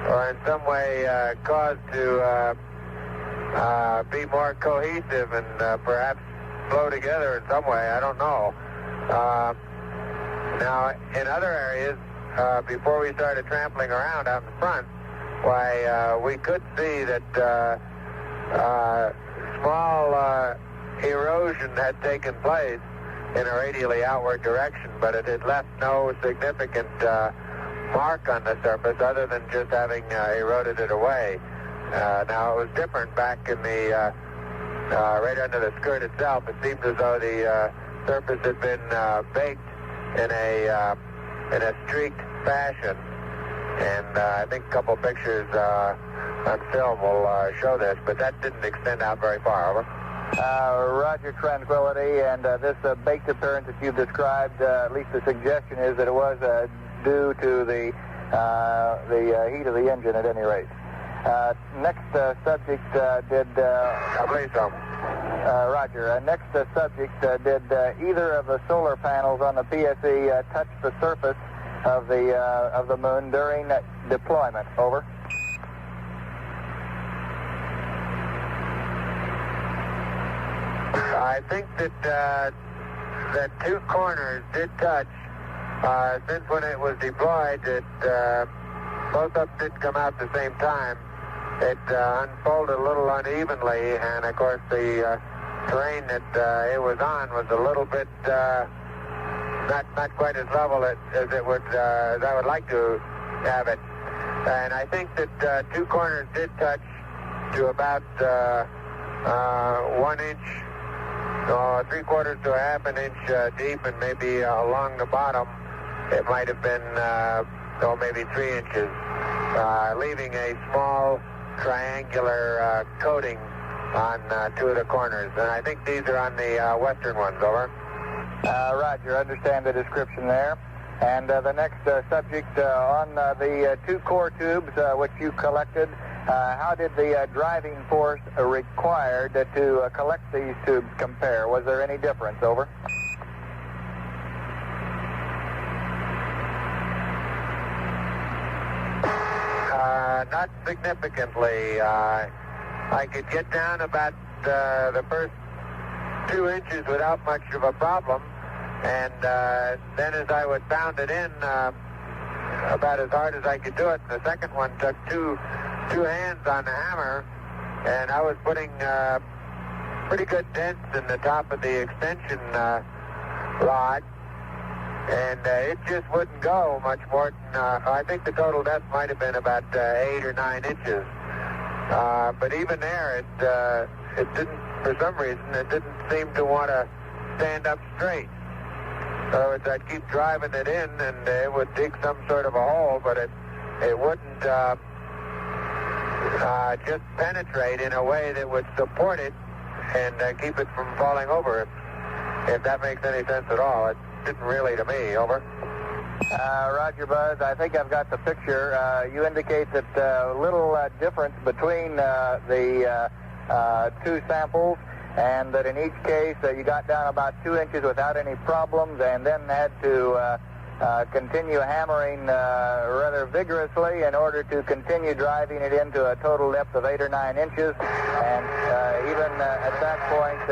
or in some way caused to be more cohesive and perhaps flow together in some way. I don't know. Now, in other areas, before we started trampling around out in front, why, we could see that small erosion had taken place in a radially outward direction, but it had left no significant mark on the surface other than just having eroded it away. Now, it was different back in the right under the skirt itself. It seemed as though the surface had been baked in a streaked fashion, and I think a couple pictures on film will show this, but that didn't extend out very far. Over. Roger, tranquility, and this baked appearance that you've described, at least the suggestion is that it was due to the heat of the engine at any rate. Next subject did... I believe so. Roger. Next subject, did either of the solar panels on the PSE touch the surface of the moon during deployment? Over. I think that that two corners did touch. Since when it was deployed, both of them didn't come out at the same time. It unfolded a little unevenly, and of course the terrain that it was on was a little bit not quite as level as it would as I would like to have it. And I think that two corners did touch to about 1 inch, 3/4 to a half an inch deep, and maybe along the bottom it might have been maybe 3 inches, leaving a small triangular coating on two of the corners. And I think these are on the western ones. Over. Roger, understand the description there. And the next subject on the two core tubes which you collected, how did the driving force required to collect these tubes compare? Was there any difference? Over. Not significantly. I could get down about the first 2 inches without much of a problem, and then as I would pound it in about as hard as I could do it, the second one took two hands on the hammer, and I was putting pretty good dents in the top of the extension rod, and it just wouldn't go much more than, I think the total depth might have been about 8 or 9 inches. But even there, it didn't, for some reason, it didn't seem to want to stand up straight. In other words, I'd keep driving it in, and it would dig some sort of a hole, but it wouldn't just penetrate in a way that would support it and keep it from falling over, if that makes any sense at all. It didn't really to me. Over. Roger, Buzz. I think I've got the picture. You indicate that little difference between the two samples, and that in each case you got down about 2 inches without any problems, and then had to continue hammering rather vigorously in order to continue driving it into a total depth of 8 or 9 inches. And even at that point,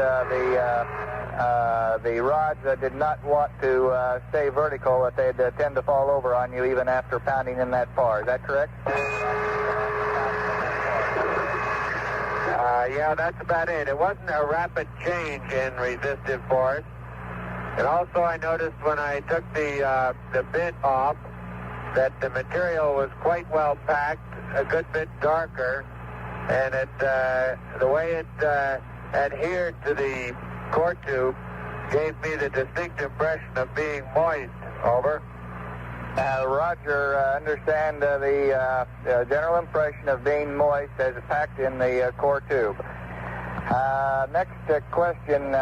the rods did not want to stay vertical, that they'd tend to fall over on you even after pounding in that far. Is that correct? Yeah, that's about it. It wasn't a rapid change in resistive force. And also I noticed when I took the bit off that the material was quite well packed, a good bit darker, and the way it adhered to the core tube gave me the distinct impression of being moist. Over. Roger, understand the general impression of being moist as packed in the core tube. Next question,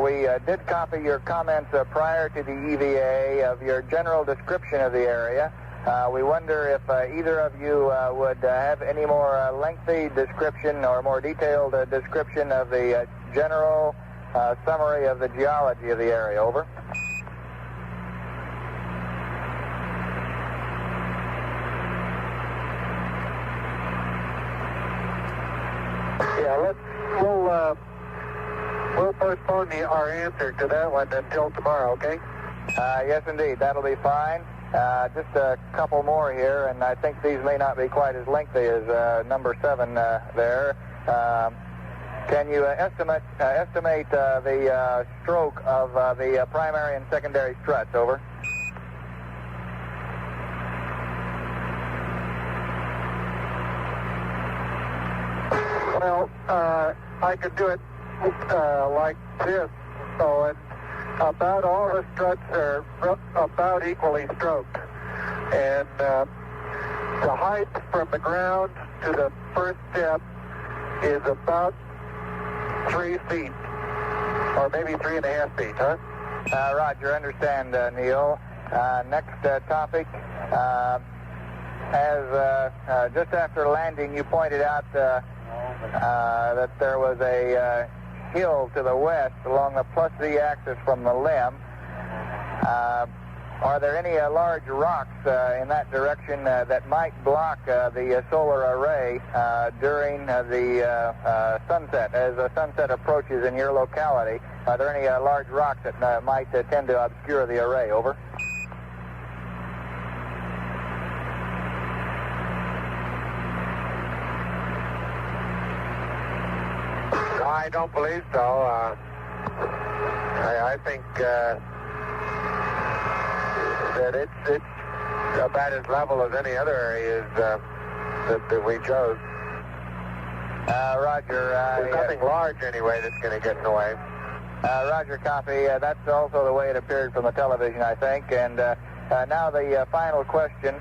we did copy your comments prior to the EVA of your general description of the area. We wonder if either of you would have any more lengthy description or more detailed description of the general summary of the geology of the area. Over. Yeah, we'll postpone our answer to that one until tomorrow, okay? Yes, indeed. That'll be fine. Just a couple more here, and I think these may not be quite as lengthy as number 7 there. Can you estimate the stroke of the primary and secondary struts? Over. Well, I could do it like this. So about all the struts are about equally stroked. And the height from the ground to the first step is about 3 feet, or maybe 3.5 feet, huh? Roger, understand, Neil. Next topic. as just after landing you pointed out that there was a hill to the west along the plus z-axis from the limb. Are there any large rocks in that direction that might block the solar array during the sunset, as the sunset approaches in your locality? Are there any large rocks that might tend to obscure the array? Over. I don't believe so. I think that it's about as level as any other areas that we chose. Roger. There's nothing large anyway that's going to get in the way. Roger, copy. That's also the way it appeared from the television, I think. And now the final question.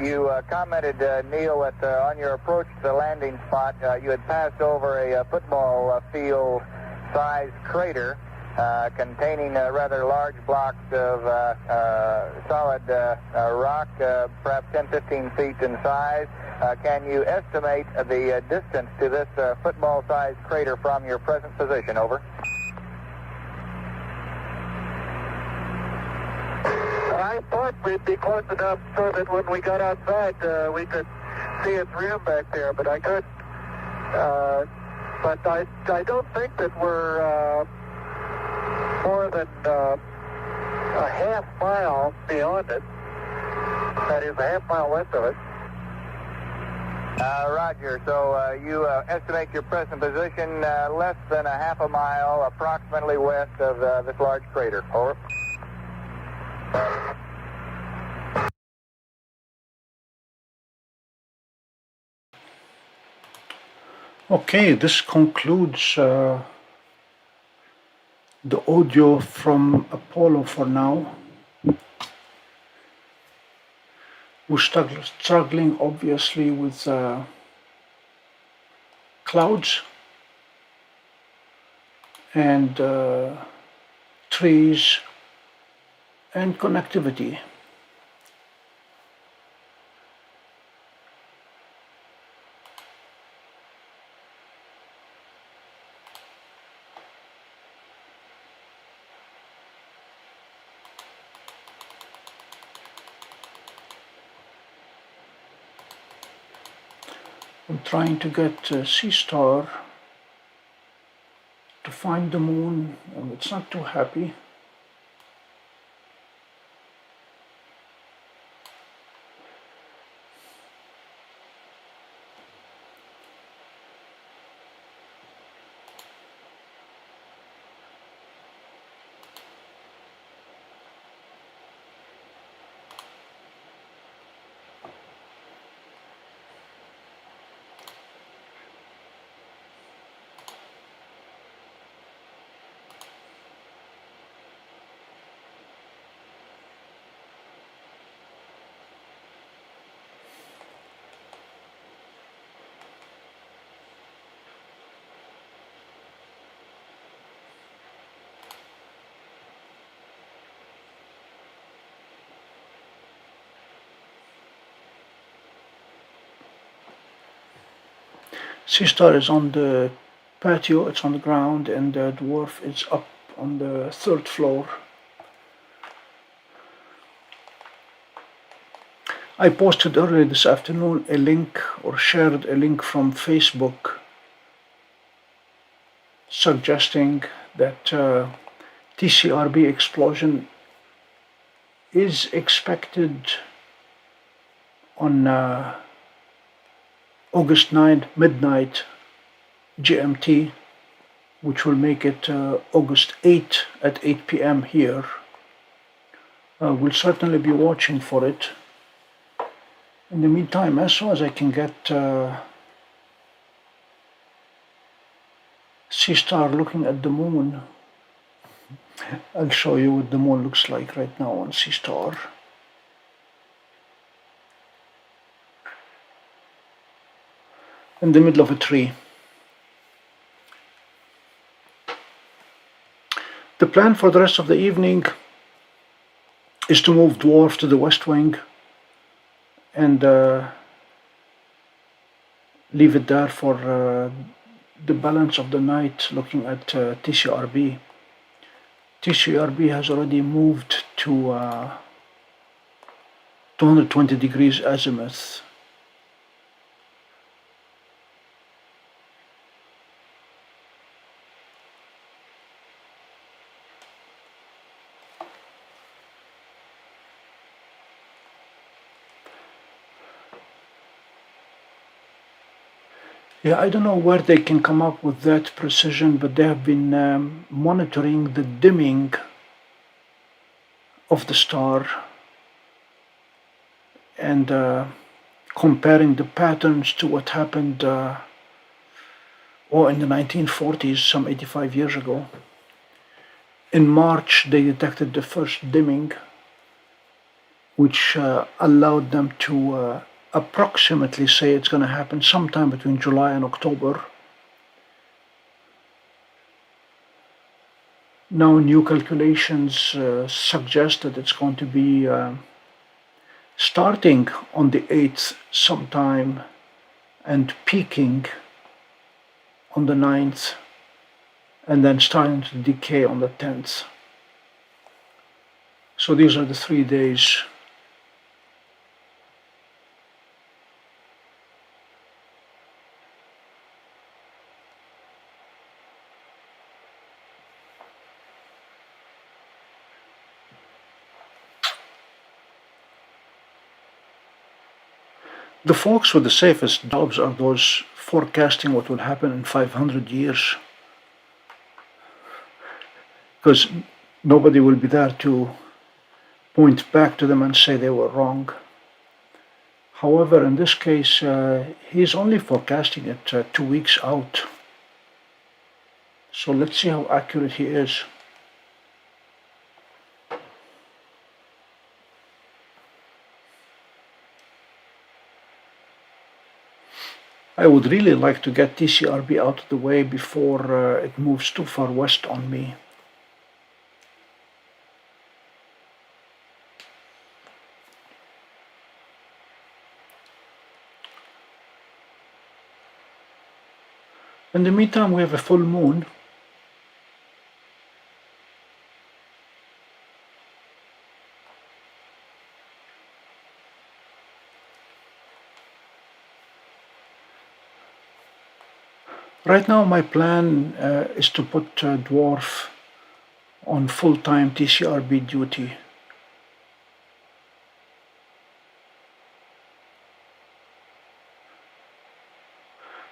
You commented, Neil, that on your approach to the landing spot, you had passed over a football field-sized crater containing rather large blocks of solid rock, perhaps 10-15 feet in size. Can you estimate the distance to this football-sized crater from your present position? Over. I thought we'd be close enough so that when we got outside, we could see its rim back there, but I couldn't. But I don't think that we're more than a half mile beyond it. That is, a half mile west of it. Roger. So you estimate your present position less than a half a mile, approximately west of this large crater. Over. Okay, this concludes the audio from Apollo for now. We're struggling obviously with clouds and trees and connectivity. I'm trying to get Seestar to find the moon, and it's not too happy. Seestar is on the patio, it's on the ground, and the dwarf is up on the third floor. I posted earlier this afternoon a link, or shared a link from Facebook, suggesting that TCRB explosion is expected on August 9, midnight GMT, which will make it August 8 at 8 p.m. here. We'll certainly be watching for it. In the meantime, as soon as I can get Seestar looking at the moon, I'll show you what the moon looks like right now on Seestar. In the middle of a tree. The plan for the rest of the evening is to move dwarf to the west wing and leave it there for the balance of the night, looking at TCRB. TCRB has already moved to 220 degrees azimuth. Yeah, I don't know where they can come up with that precision, but they have been monitoring the dimming of the star and comparing the patterns to what happened in the 1940s, some 85 years ago. In March, they detected the first dimming, which allowed them to approximately say it's going to happen sometime between July and October. Now new calculations suggest that it's going to be starting on the 8th sometime and peaking on the 9th and then starting to decay on the 10th. So these are the 3 days. The folks with the safest jobs are those forecasting what will happen in 500 years, because nobody will be there to point back to them and say they were wrong. However, in this case, he's only forecasting it 2 weeks out. So let's see how accurate he is. I would really like to get TCRB out of the way before it moves too far west on me. In the meantime, we have a full moon. Right now my plan is to put DWARF on full-time TCRB duty.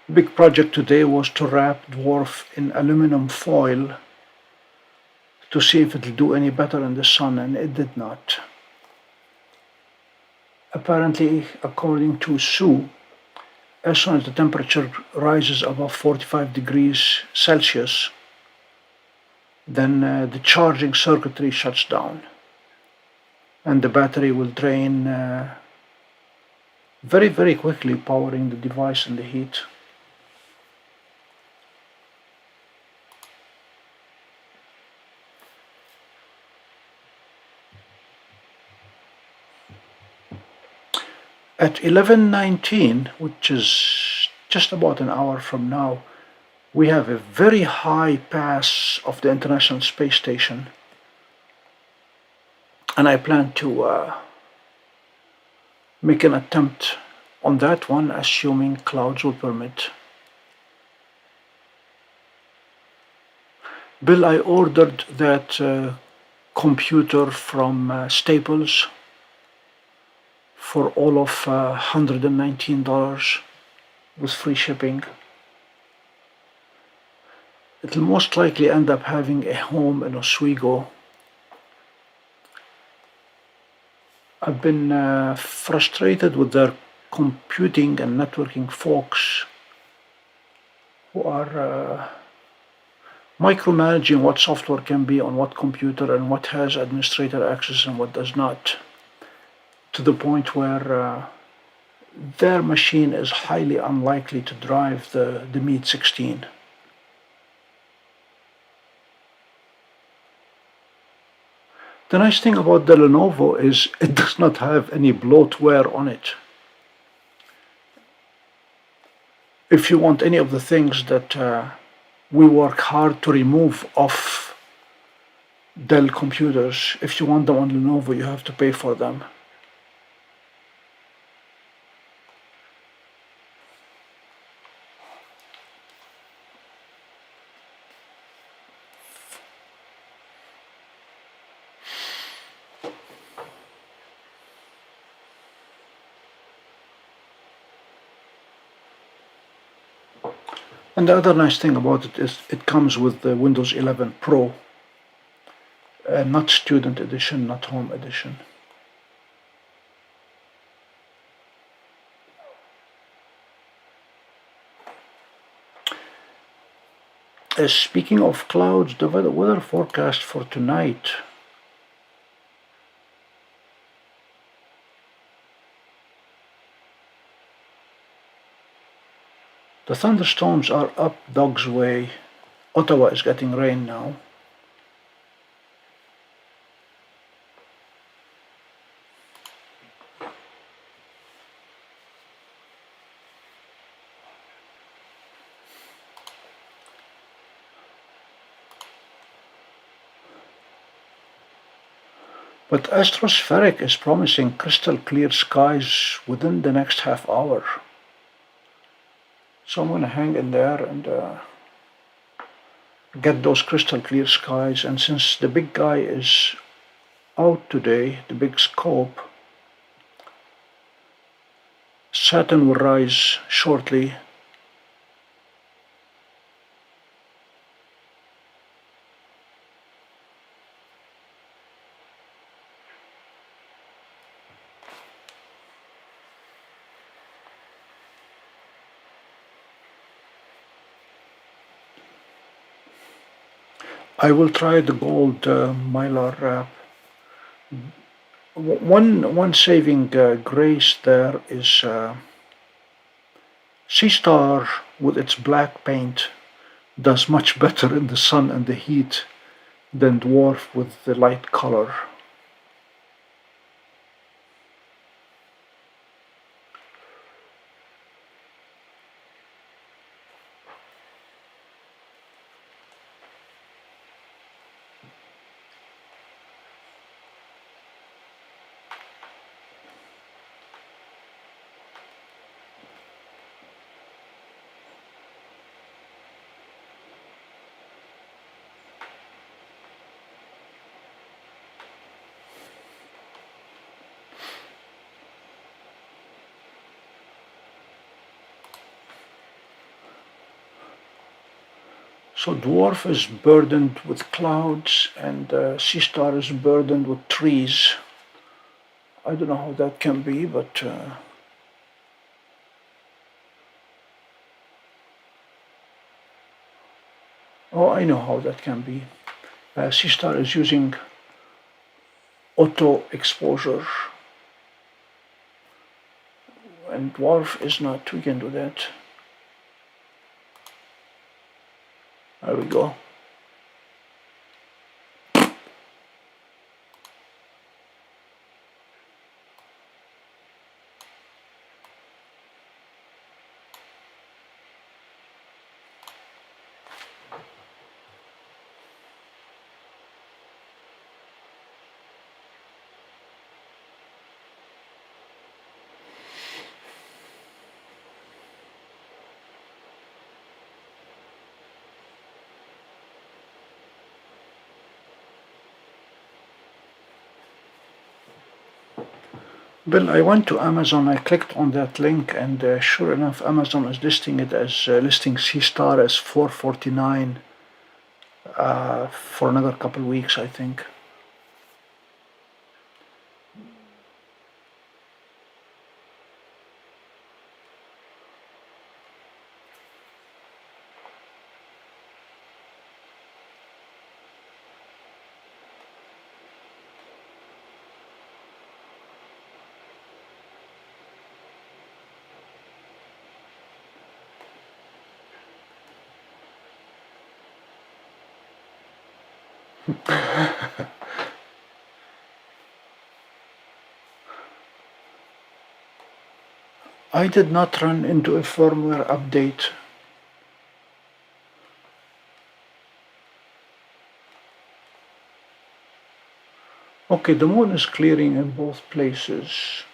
The big project today was to wrap DWARF in aluminum foil to see if it will do any better in the sun, and it did not. Apparently, according to Sue, as soon as the temperature rises above 45 degrees Celsius, then the charging circuitry shuts down and the battery will drain very, very quickly, powering the device in the heat. At 11:19, which is just about an hour from now, we have a very high pass of the International Space Station, and I plan to make an attempt on that one, assuming clouds will permit. Bill, I ordered that computer from Staples for all of $119 with free shipping. It'll most likely end up having a home in Oswego. I've been frustrated with their computing and networking folks who are micromanaging what software can be on what computer and what has administrator access and what does not, to the point where their machine is highly unlikely to drive the Meet 16. The nice thing about the Lenovo is it does not have any bloatware on it. if you want any of the things that we work hard to remove off Dell computers, if you want them on Lenovo, you have to pay for them. And the other nice thing about it is it comes with the Windows 11 Pro, not Student Edition, not Home Edition. Speaking of clouds, the weather forecast for tonight. The thunderstorms are up Dog's Way. Ottawa is getting rain now. But Astrospheric is promising crystal clear skies within the next half hour. So I'm going to hang in there and get those crystal clear skies. And since the big guy is out today, the big scope, Saturn will rise shortly. I will try the gold mylar wrap. One saving grace there is Seestar with its black paint does much better in the sun and the heat than DWARF with the light color. So DWARF is burdened with clouds and Seestar is burdened with trees. I don't know how that can be, but oh, I know how that can be. Seestar is using auto exposure and DWARF is not. We can do that. There we go. Well, I went to Amazon, I clicked on that link, and sure enough, Amazon is listing it as listing Seestar as $449 for another couple weeks, I think. I did not run into a firmware update. Okay, the moon is clearing in both places.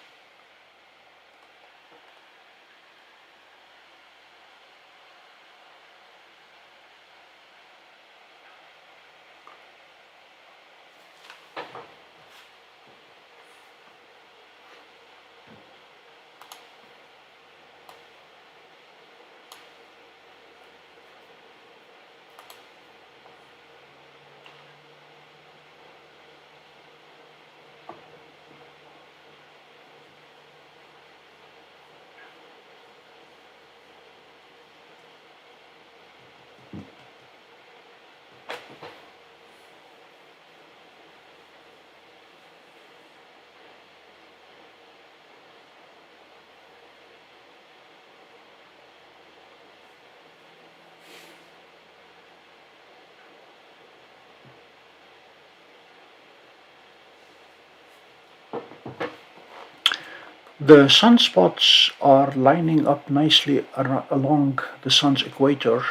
The sunspots are lining up nicely along the sun's equator,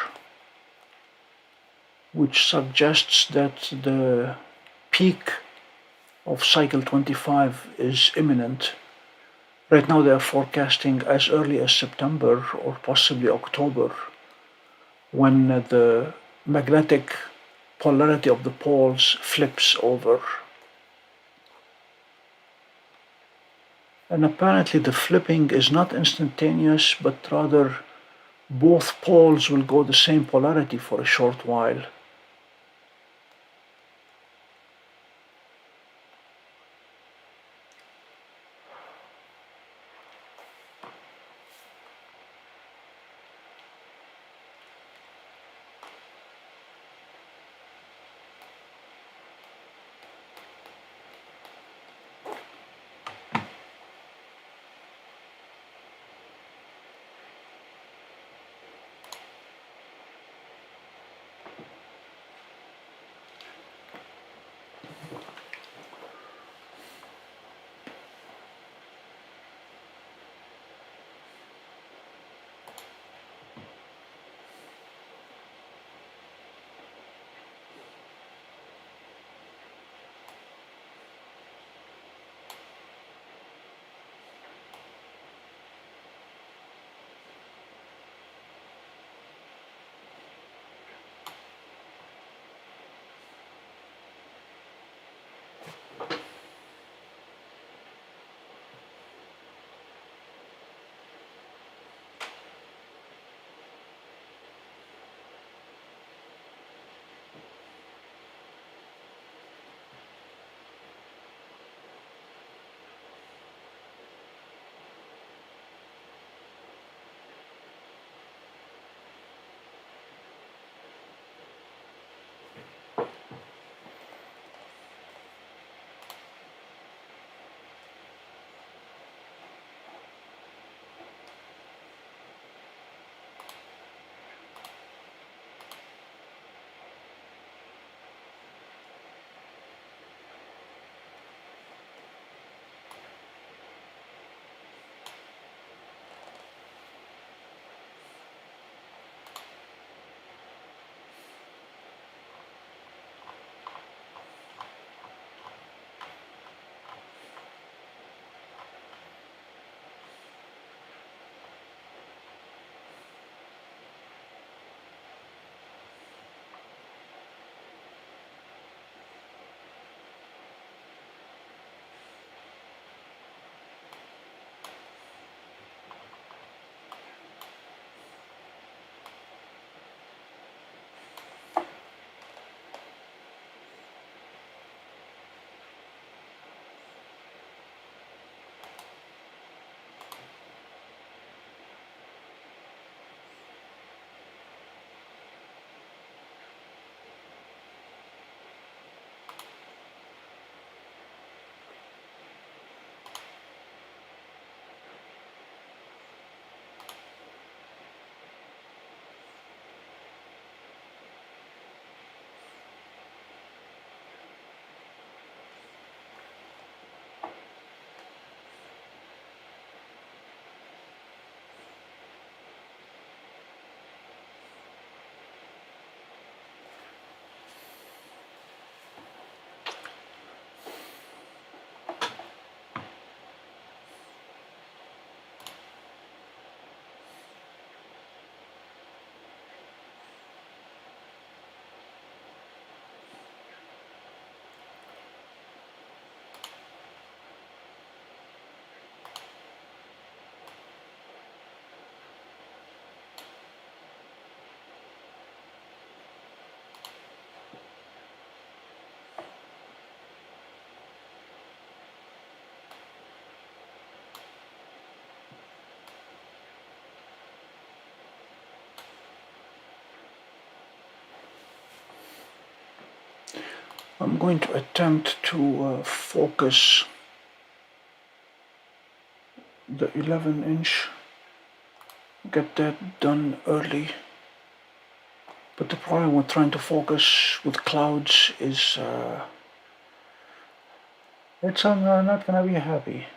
which suggests that the peak of cycle 25 is imminent. Right now they are forecasting as early as September or possibly October, when the magnetic polarity of the poles flips over. And apparently the flipping is not instantaneous, but rather both poles will go the same polarity for a short while. I'm going to attempt to focus the 11-inch, get that done early. But the problem with trying to focus with clouds is I'm not gonna be happy.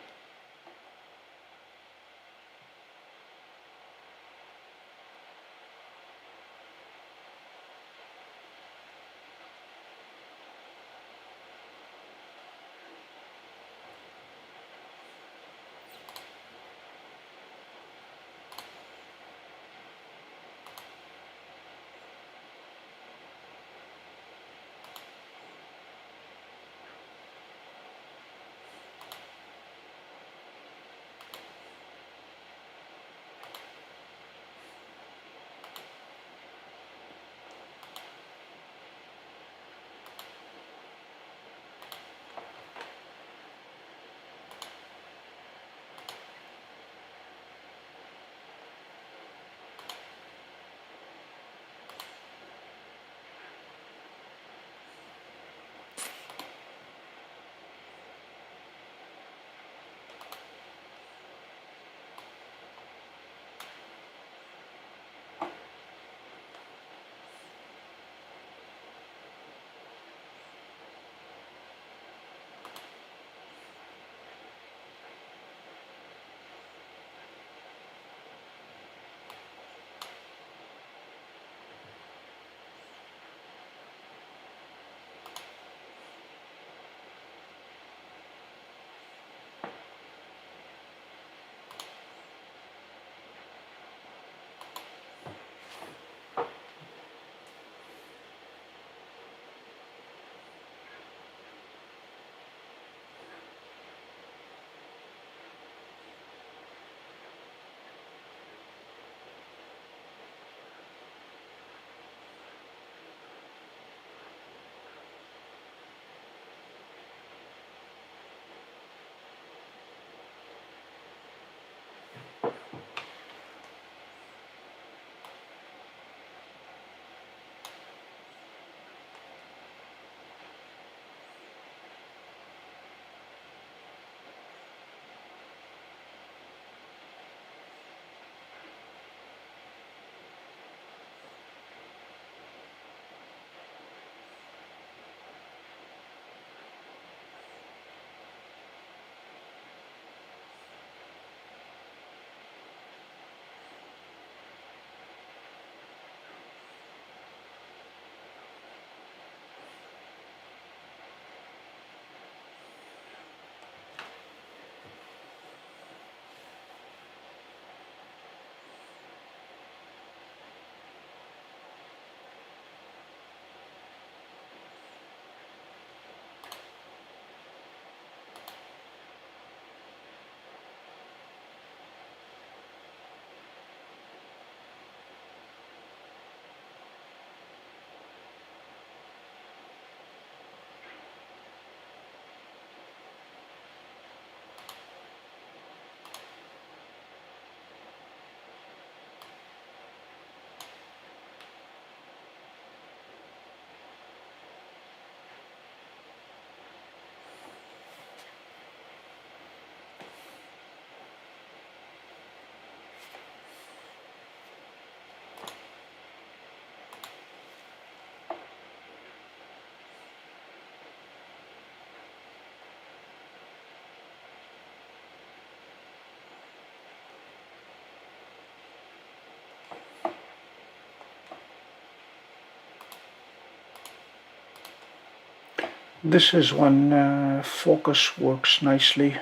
This is when focus works nicely.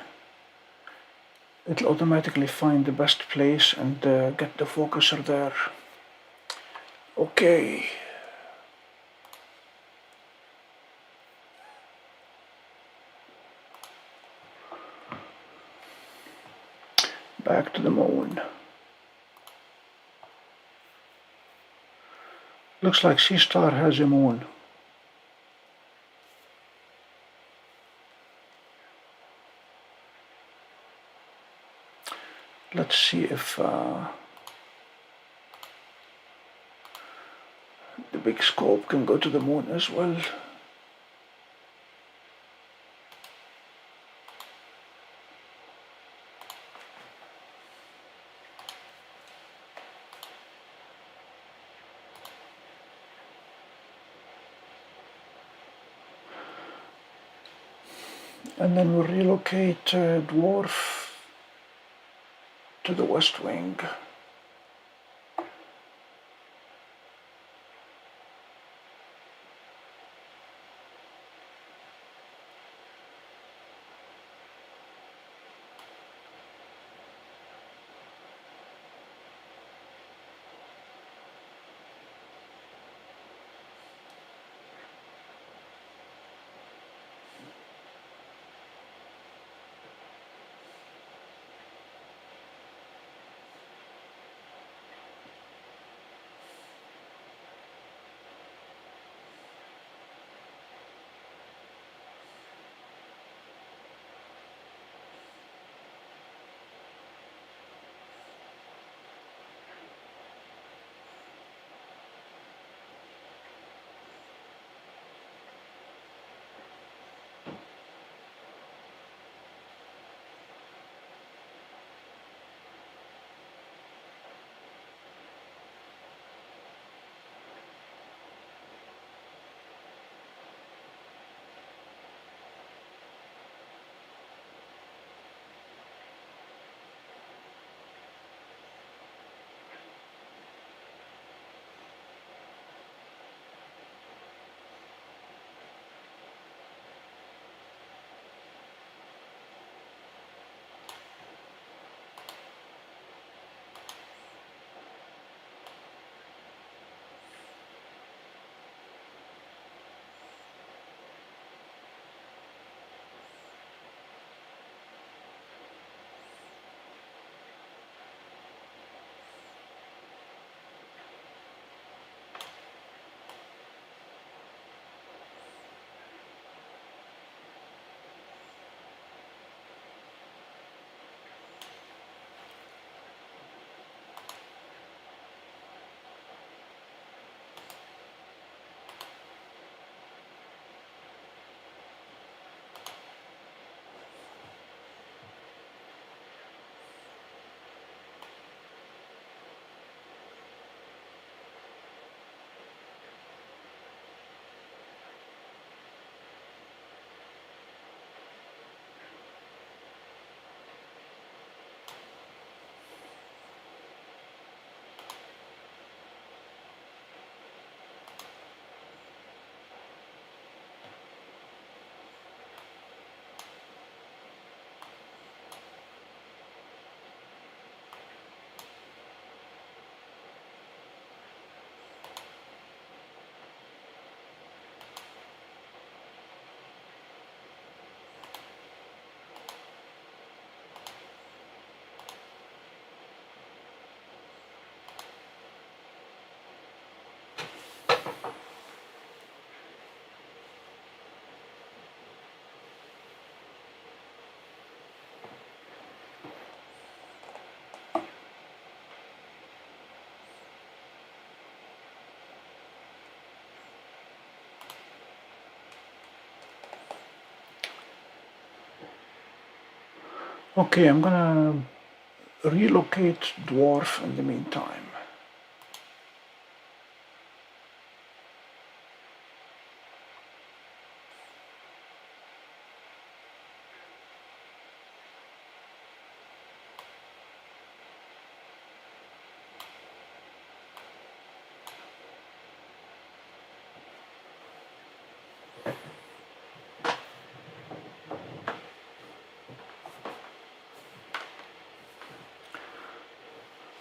It'll automatically find the best place and get the focuser there. Okay. Back to the moon. Looks like Seestar has a moon. Let's see if the big scope can go to the moon as well. And then we'll relocate DWARF to the west wing. Okay, I'm gonna relocate DWARF in the meantime.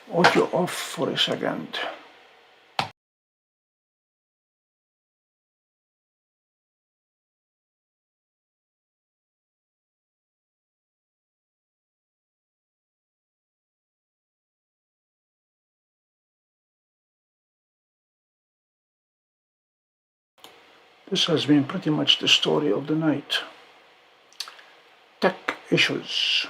Audio off for a second. This has been pretty much the story of the night. Tech issues.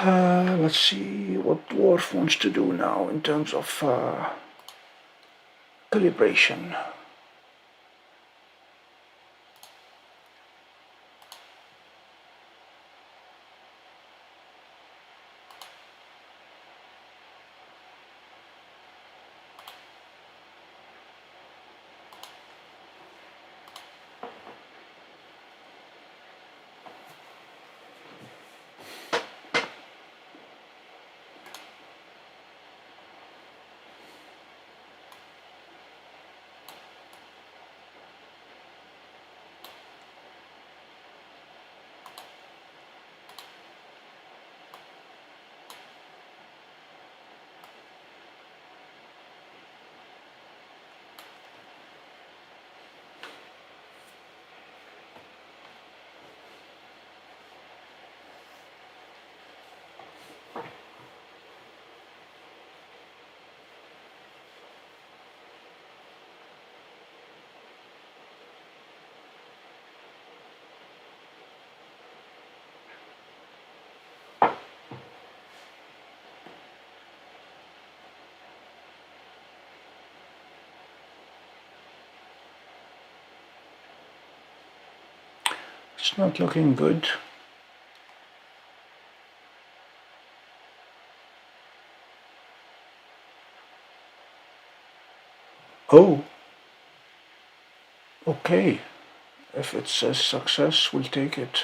Let's see what DWARF wants to do now in terms of calibration. It's not looking good. Oh, okay. If it says success, we'll take it.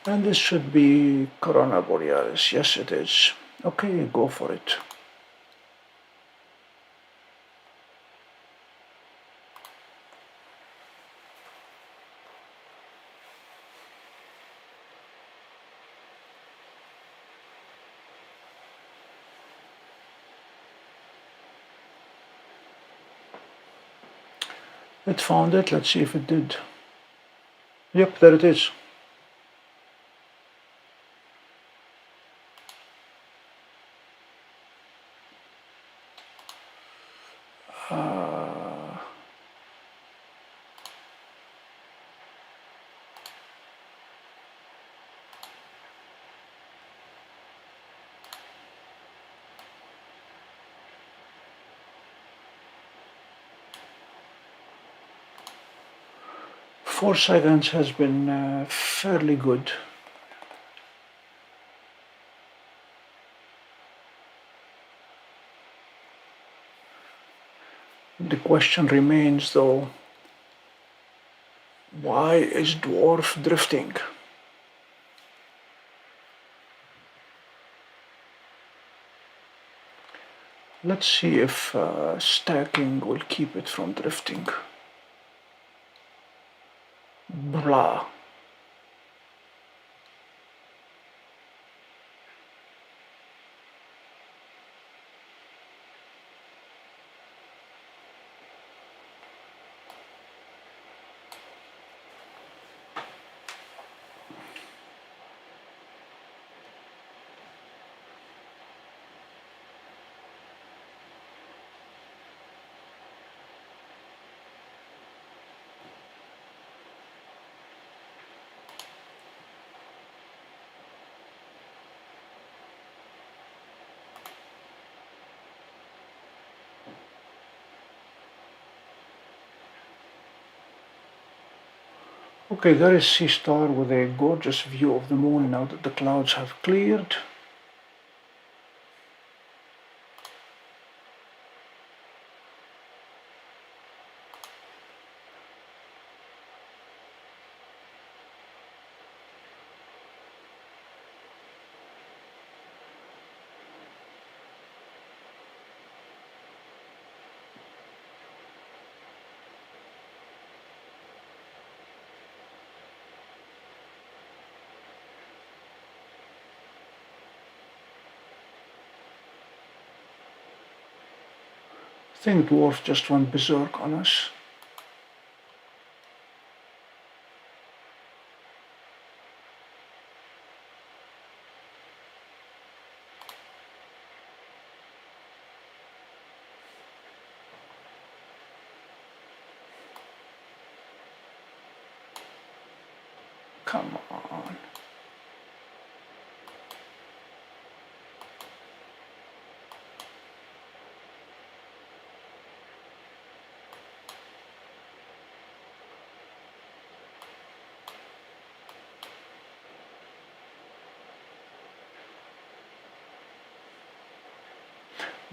And this should be Corona Borealis. Yes, it is. Okay, go for it. It found it. Let's see if it did. Yep, there it is. Four seconds has been fairly good. The question remains though, why is DWARF drifting? Let's see if stacking will keep it from drifting. Blah. Okay, there is Seestar with a gorgeous view of the moon now that the clouds have cleared. I think DWARF just went berserk on us.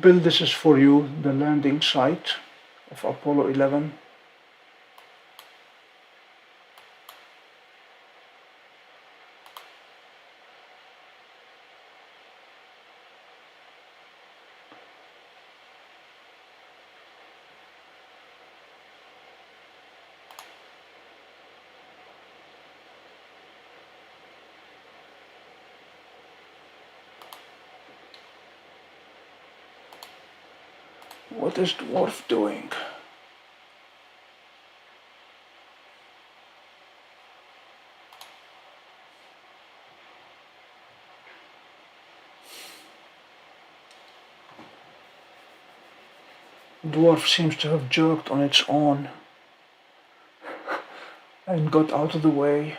Bill, this is for you, the landing site of Apollo 11. What is DWARF doing? DWARF seems to have jerked on its own and got out of the way.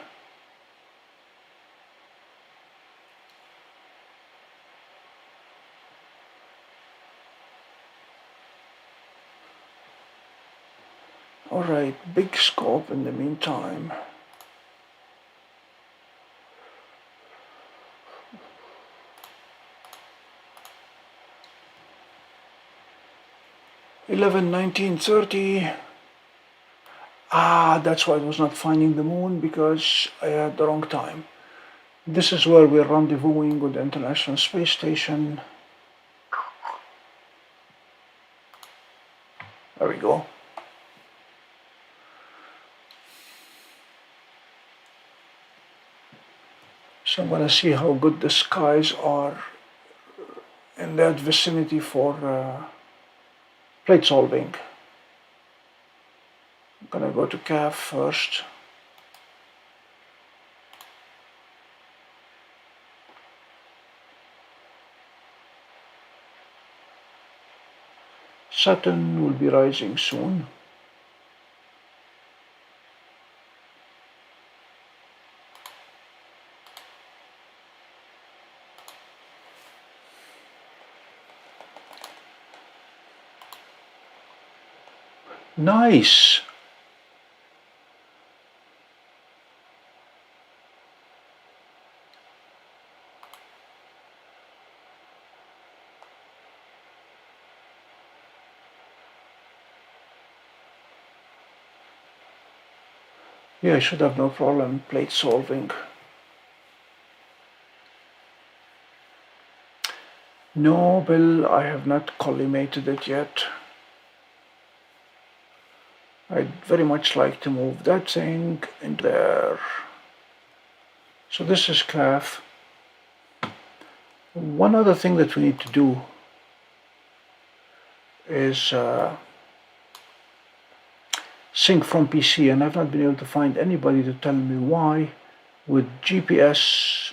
Alright, big scope in the meantime. (11, 1930). That's why I was not finding the moon, because I had the wrong time. This is where we're rendezvousing with the International Space Station. There we go. So I'm going to see how good the skies are in that vicinity for plate solving. I'm going to go to CAF first. Saturn will be rising soon. Nice. Yeah, I should have no problem plate solving. No, Bill, I have not collimated it yet. I'd very much like to move that thing in there. So this is CAF. One other thing that we need to do is sync from PC, and I've not been able to find anybody to tell me why, with GPS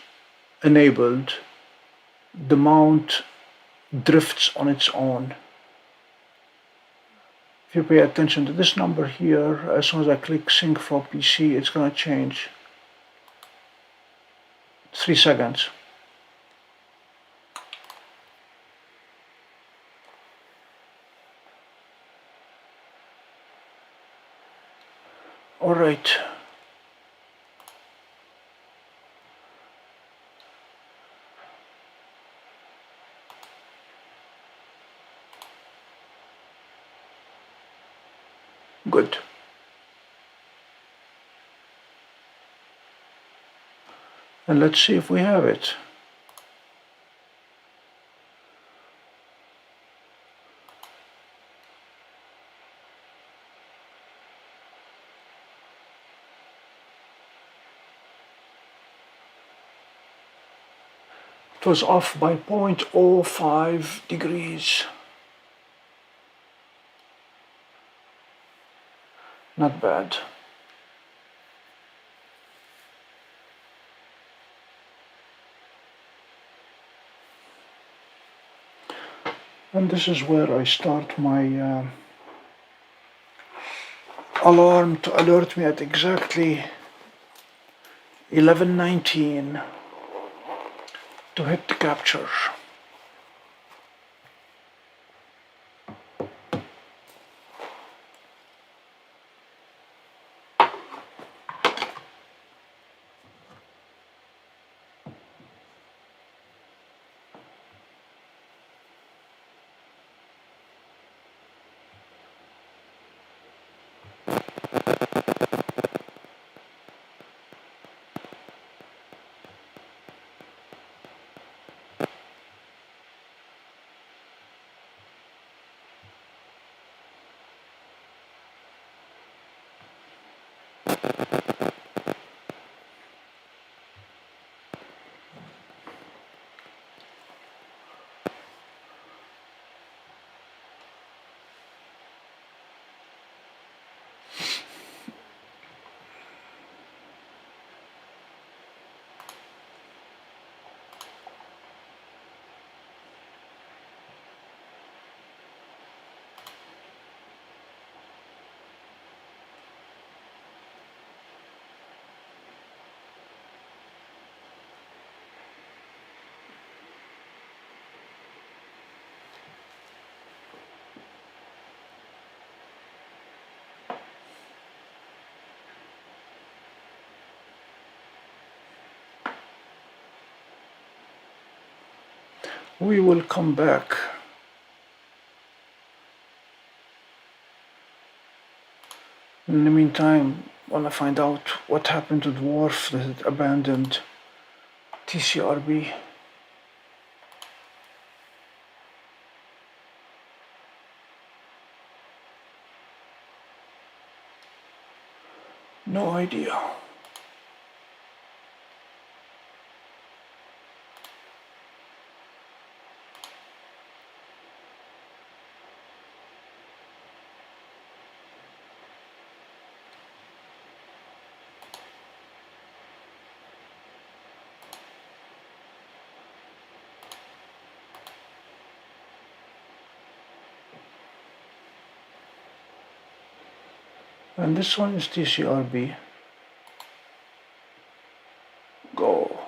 enabled, the mount drifts on its own. If you pay attention to this number here, as soon as I click sync from PC, it's going to change. 3 seconds. All right. Good. And let's see if we have it. It was off by 0.05 degrees. Not bad. And this is where I start my alarm to alert me at exactly 11:19 to hit the capture. We will come back. In the meantime, I want to find out what happened to DWARF that it abandoned TCRB. No idea. And this one is TCRB. Go.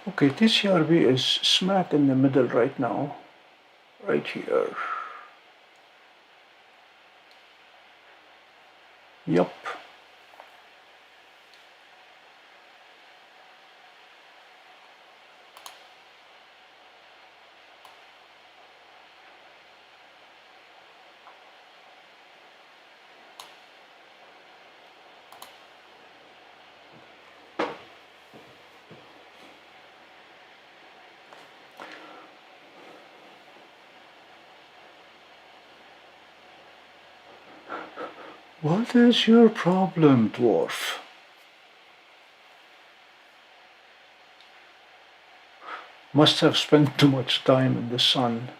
Okay, TCRB is smack in the middle right now, right here. Yup. What is your problem, dwarf? Must have spent too much time in the sun.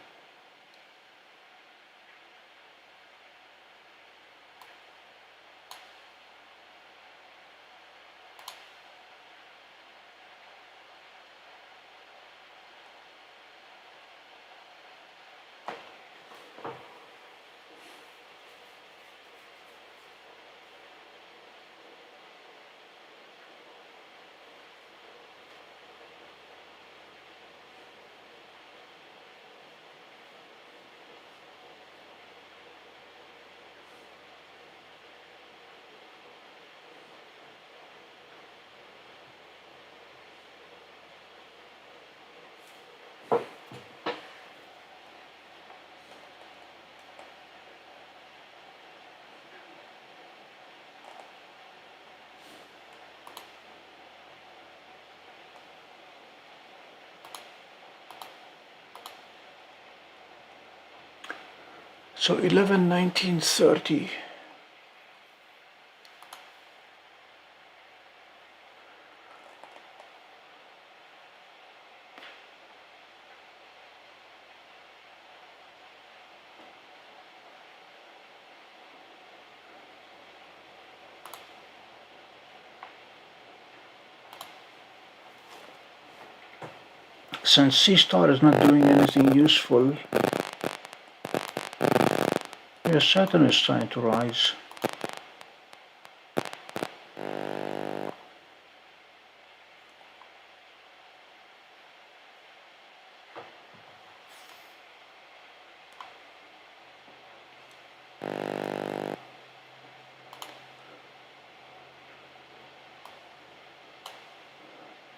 So 11/19/30. Since Seestar is not doing anything useful, yes, Saturn is trying to rise.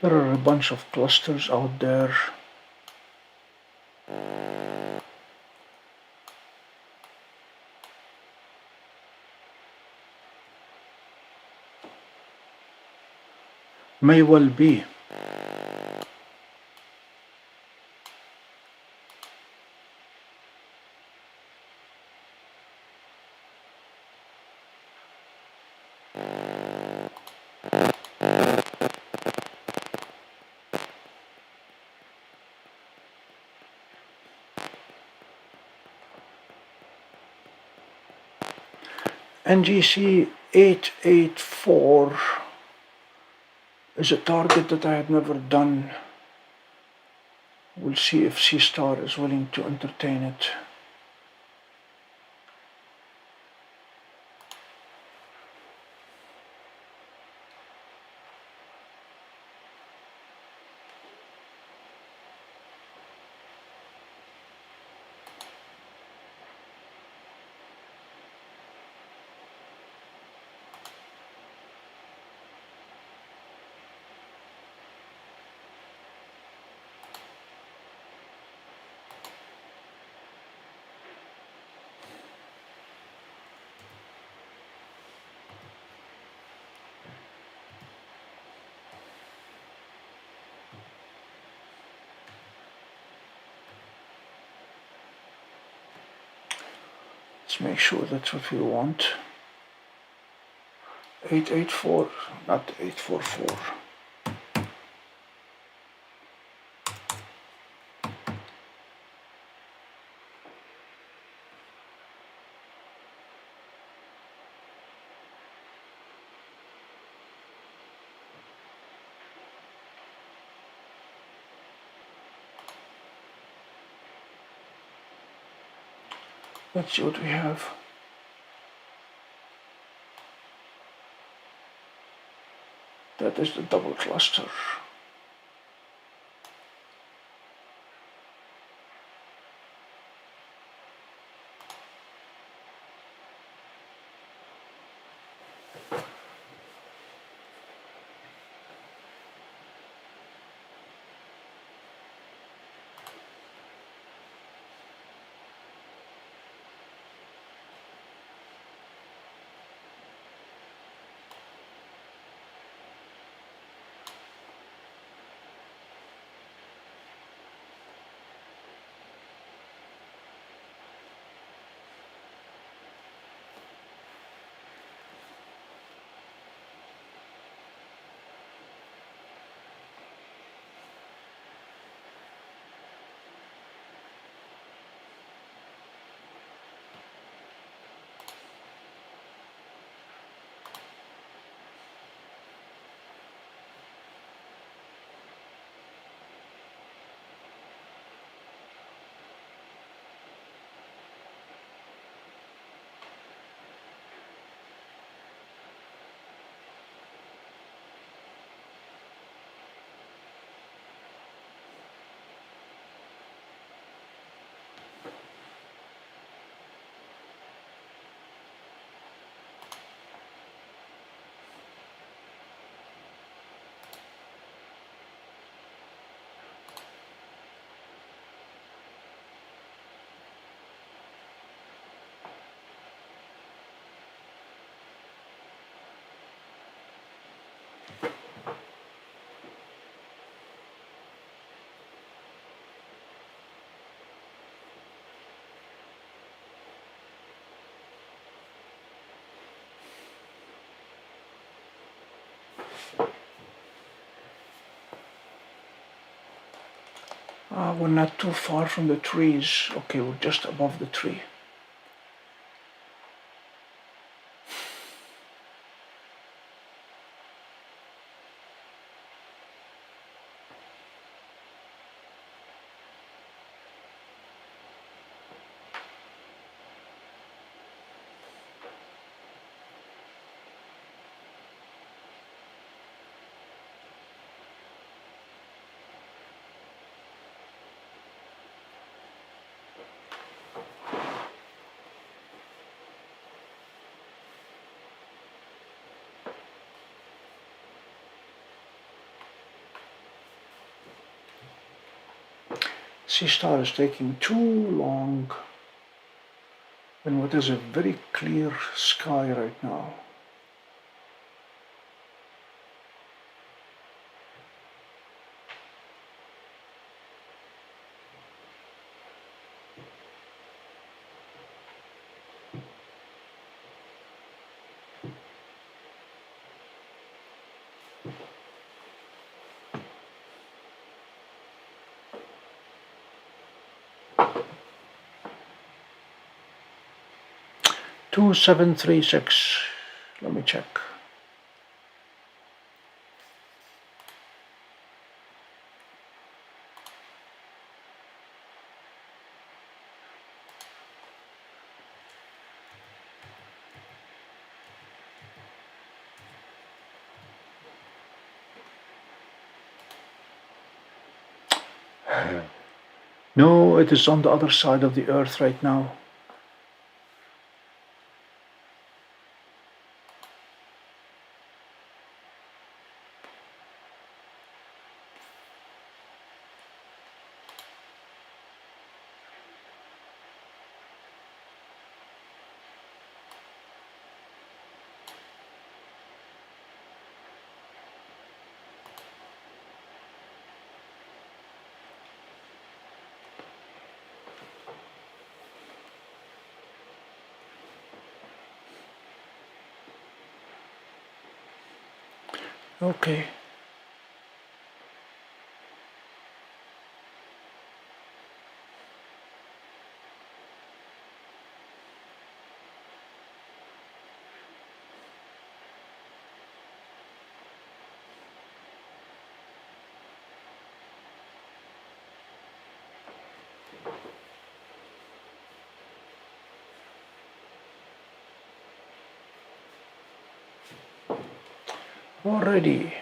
There are a bunch of clusters out there. May well be. NGC 884 is a target that I had never done. We'll see if Seestar is willing to entertain it. Let's make sure that's what we want. 884, not 844. Let's see what we have. That is the double cluster. We're not too far from the trees. Okay, we're just above the tree. Seestar is taking too long in what is a very clear sky right now. 2736. Let me check. No, it is on the other side of the Earth right now. Okay. Already.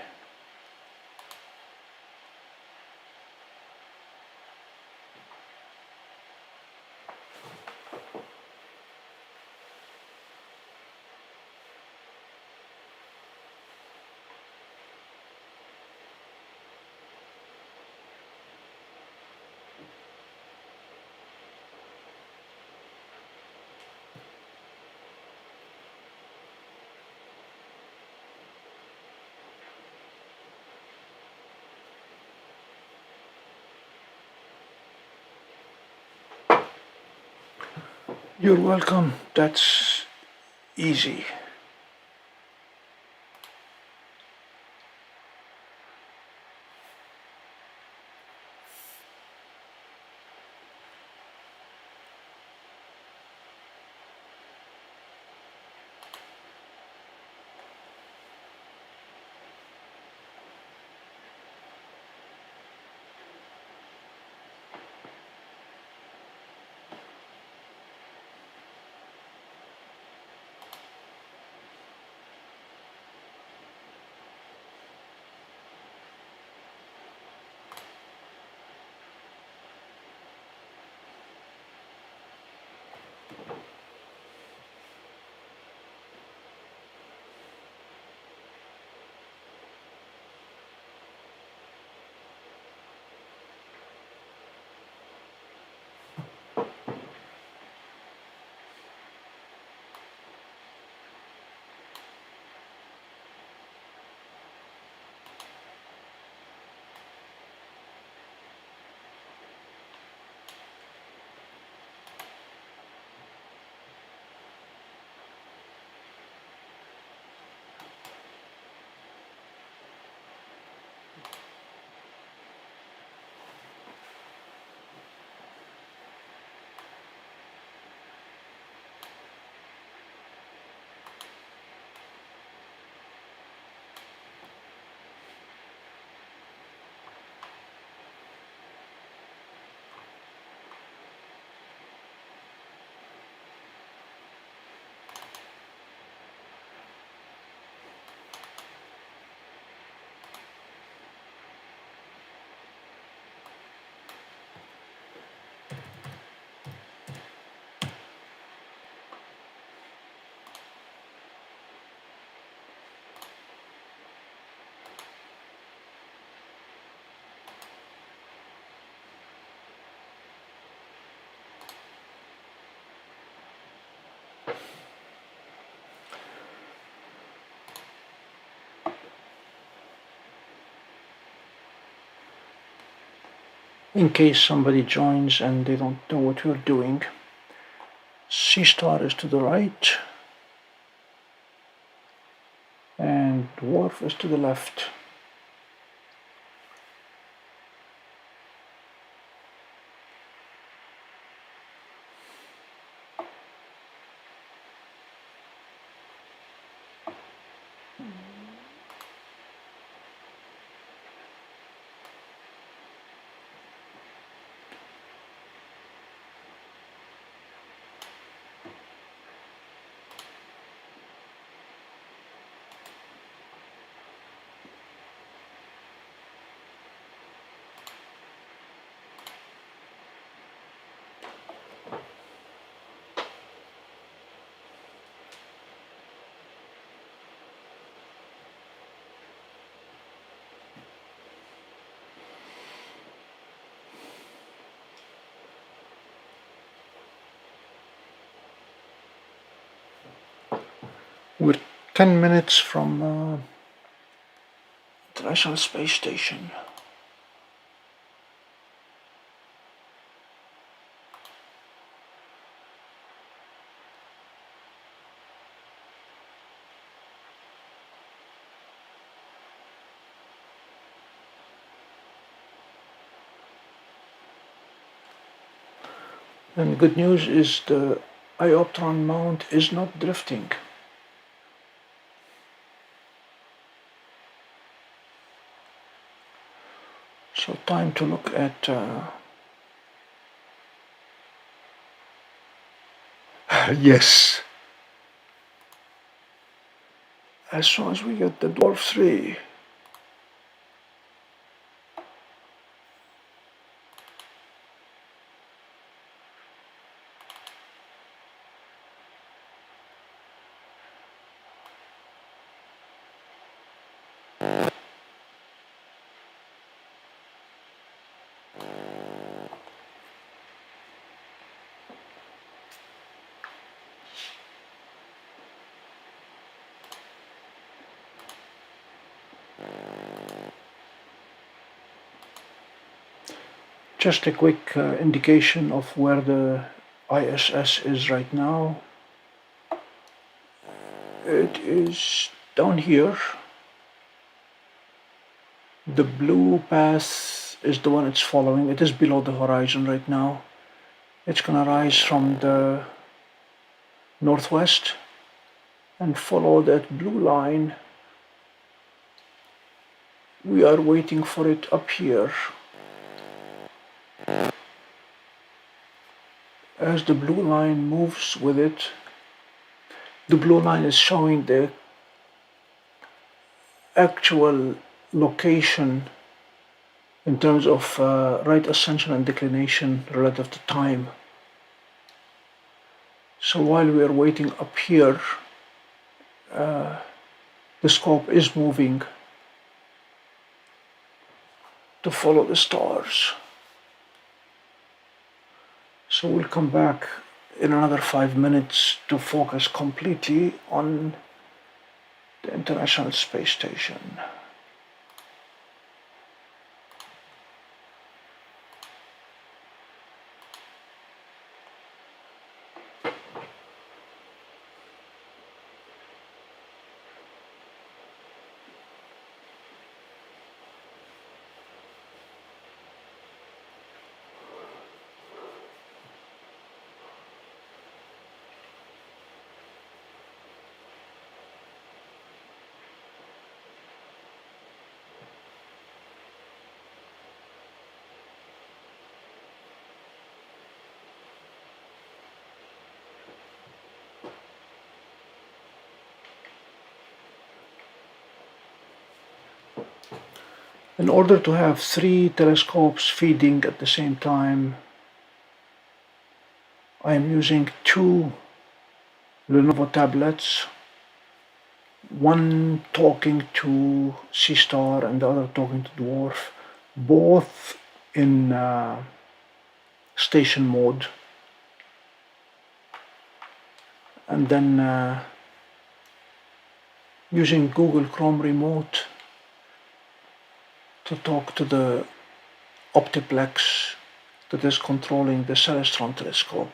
You're welcome. That's easy. In case somebody joins and they don't know what we're doing, Seestar is to the right and DWARF is to the left. We're 10 minutes from International Space Station. And good news is the Ioptron mount is not drifting. So time to look at yes, as soon as we get the Dwarf 3. Just a quick indication of where the ISS is right now. It is down here. The blue path is the one it's following. It is below the horizon right now. It's gonna rise from the northwest and follow that blue line. We are waiting for it up here. As the blue line moves with it, the blue line is showing the actual location in terms of right ascension and declination relative to time. So while we are waiting up here, the scope is moving to follow the stars. So we'll come back in another 5 minutes to focus completely on the International Space Station. In order to have 3 telescopes feeding at the same time, I am using 2 Lenovo tablets, one talking to Seestar and the other talking to DWARF, both in station mode, and then using Google Chrome Remote to talk to the Optiplex that is controlling the Celestron telescope.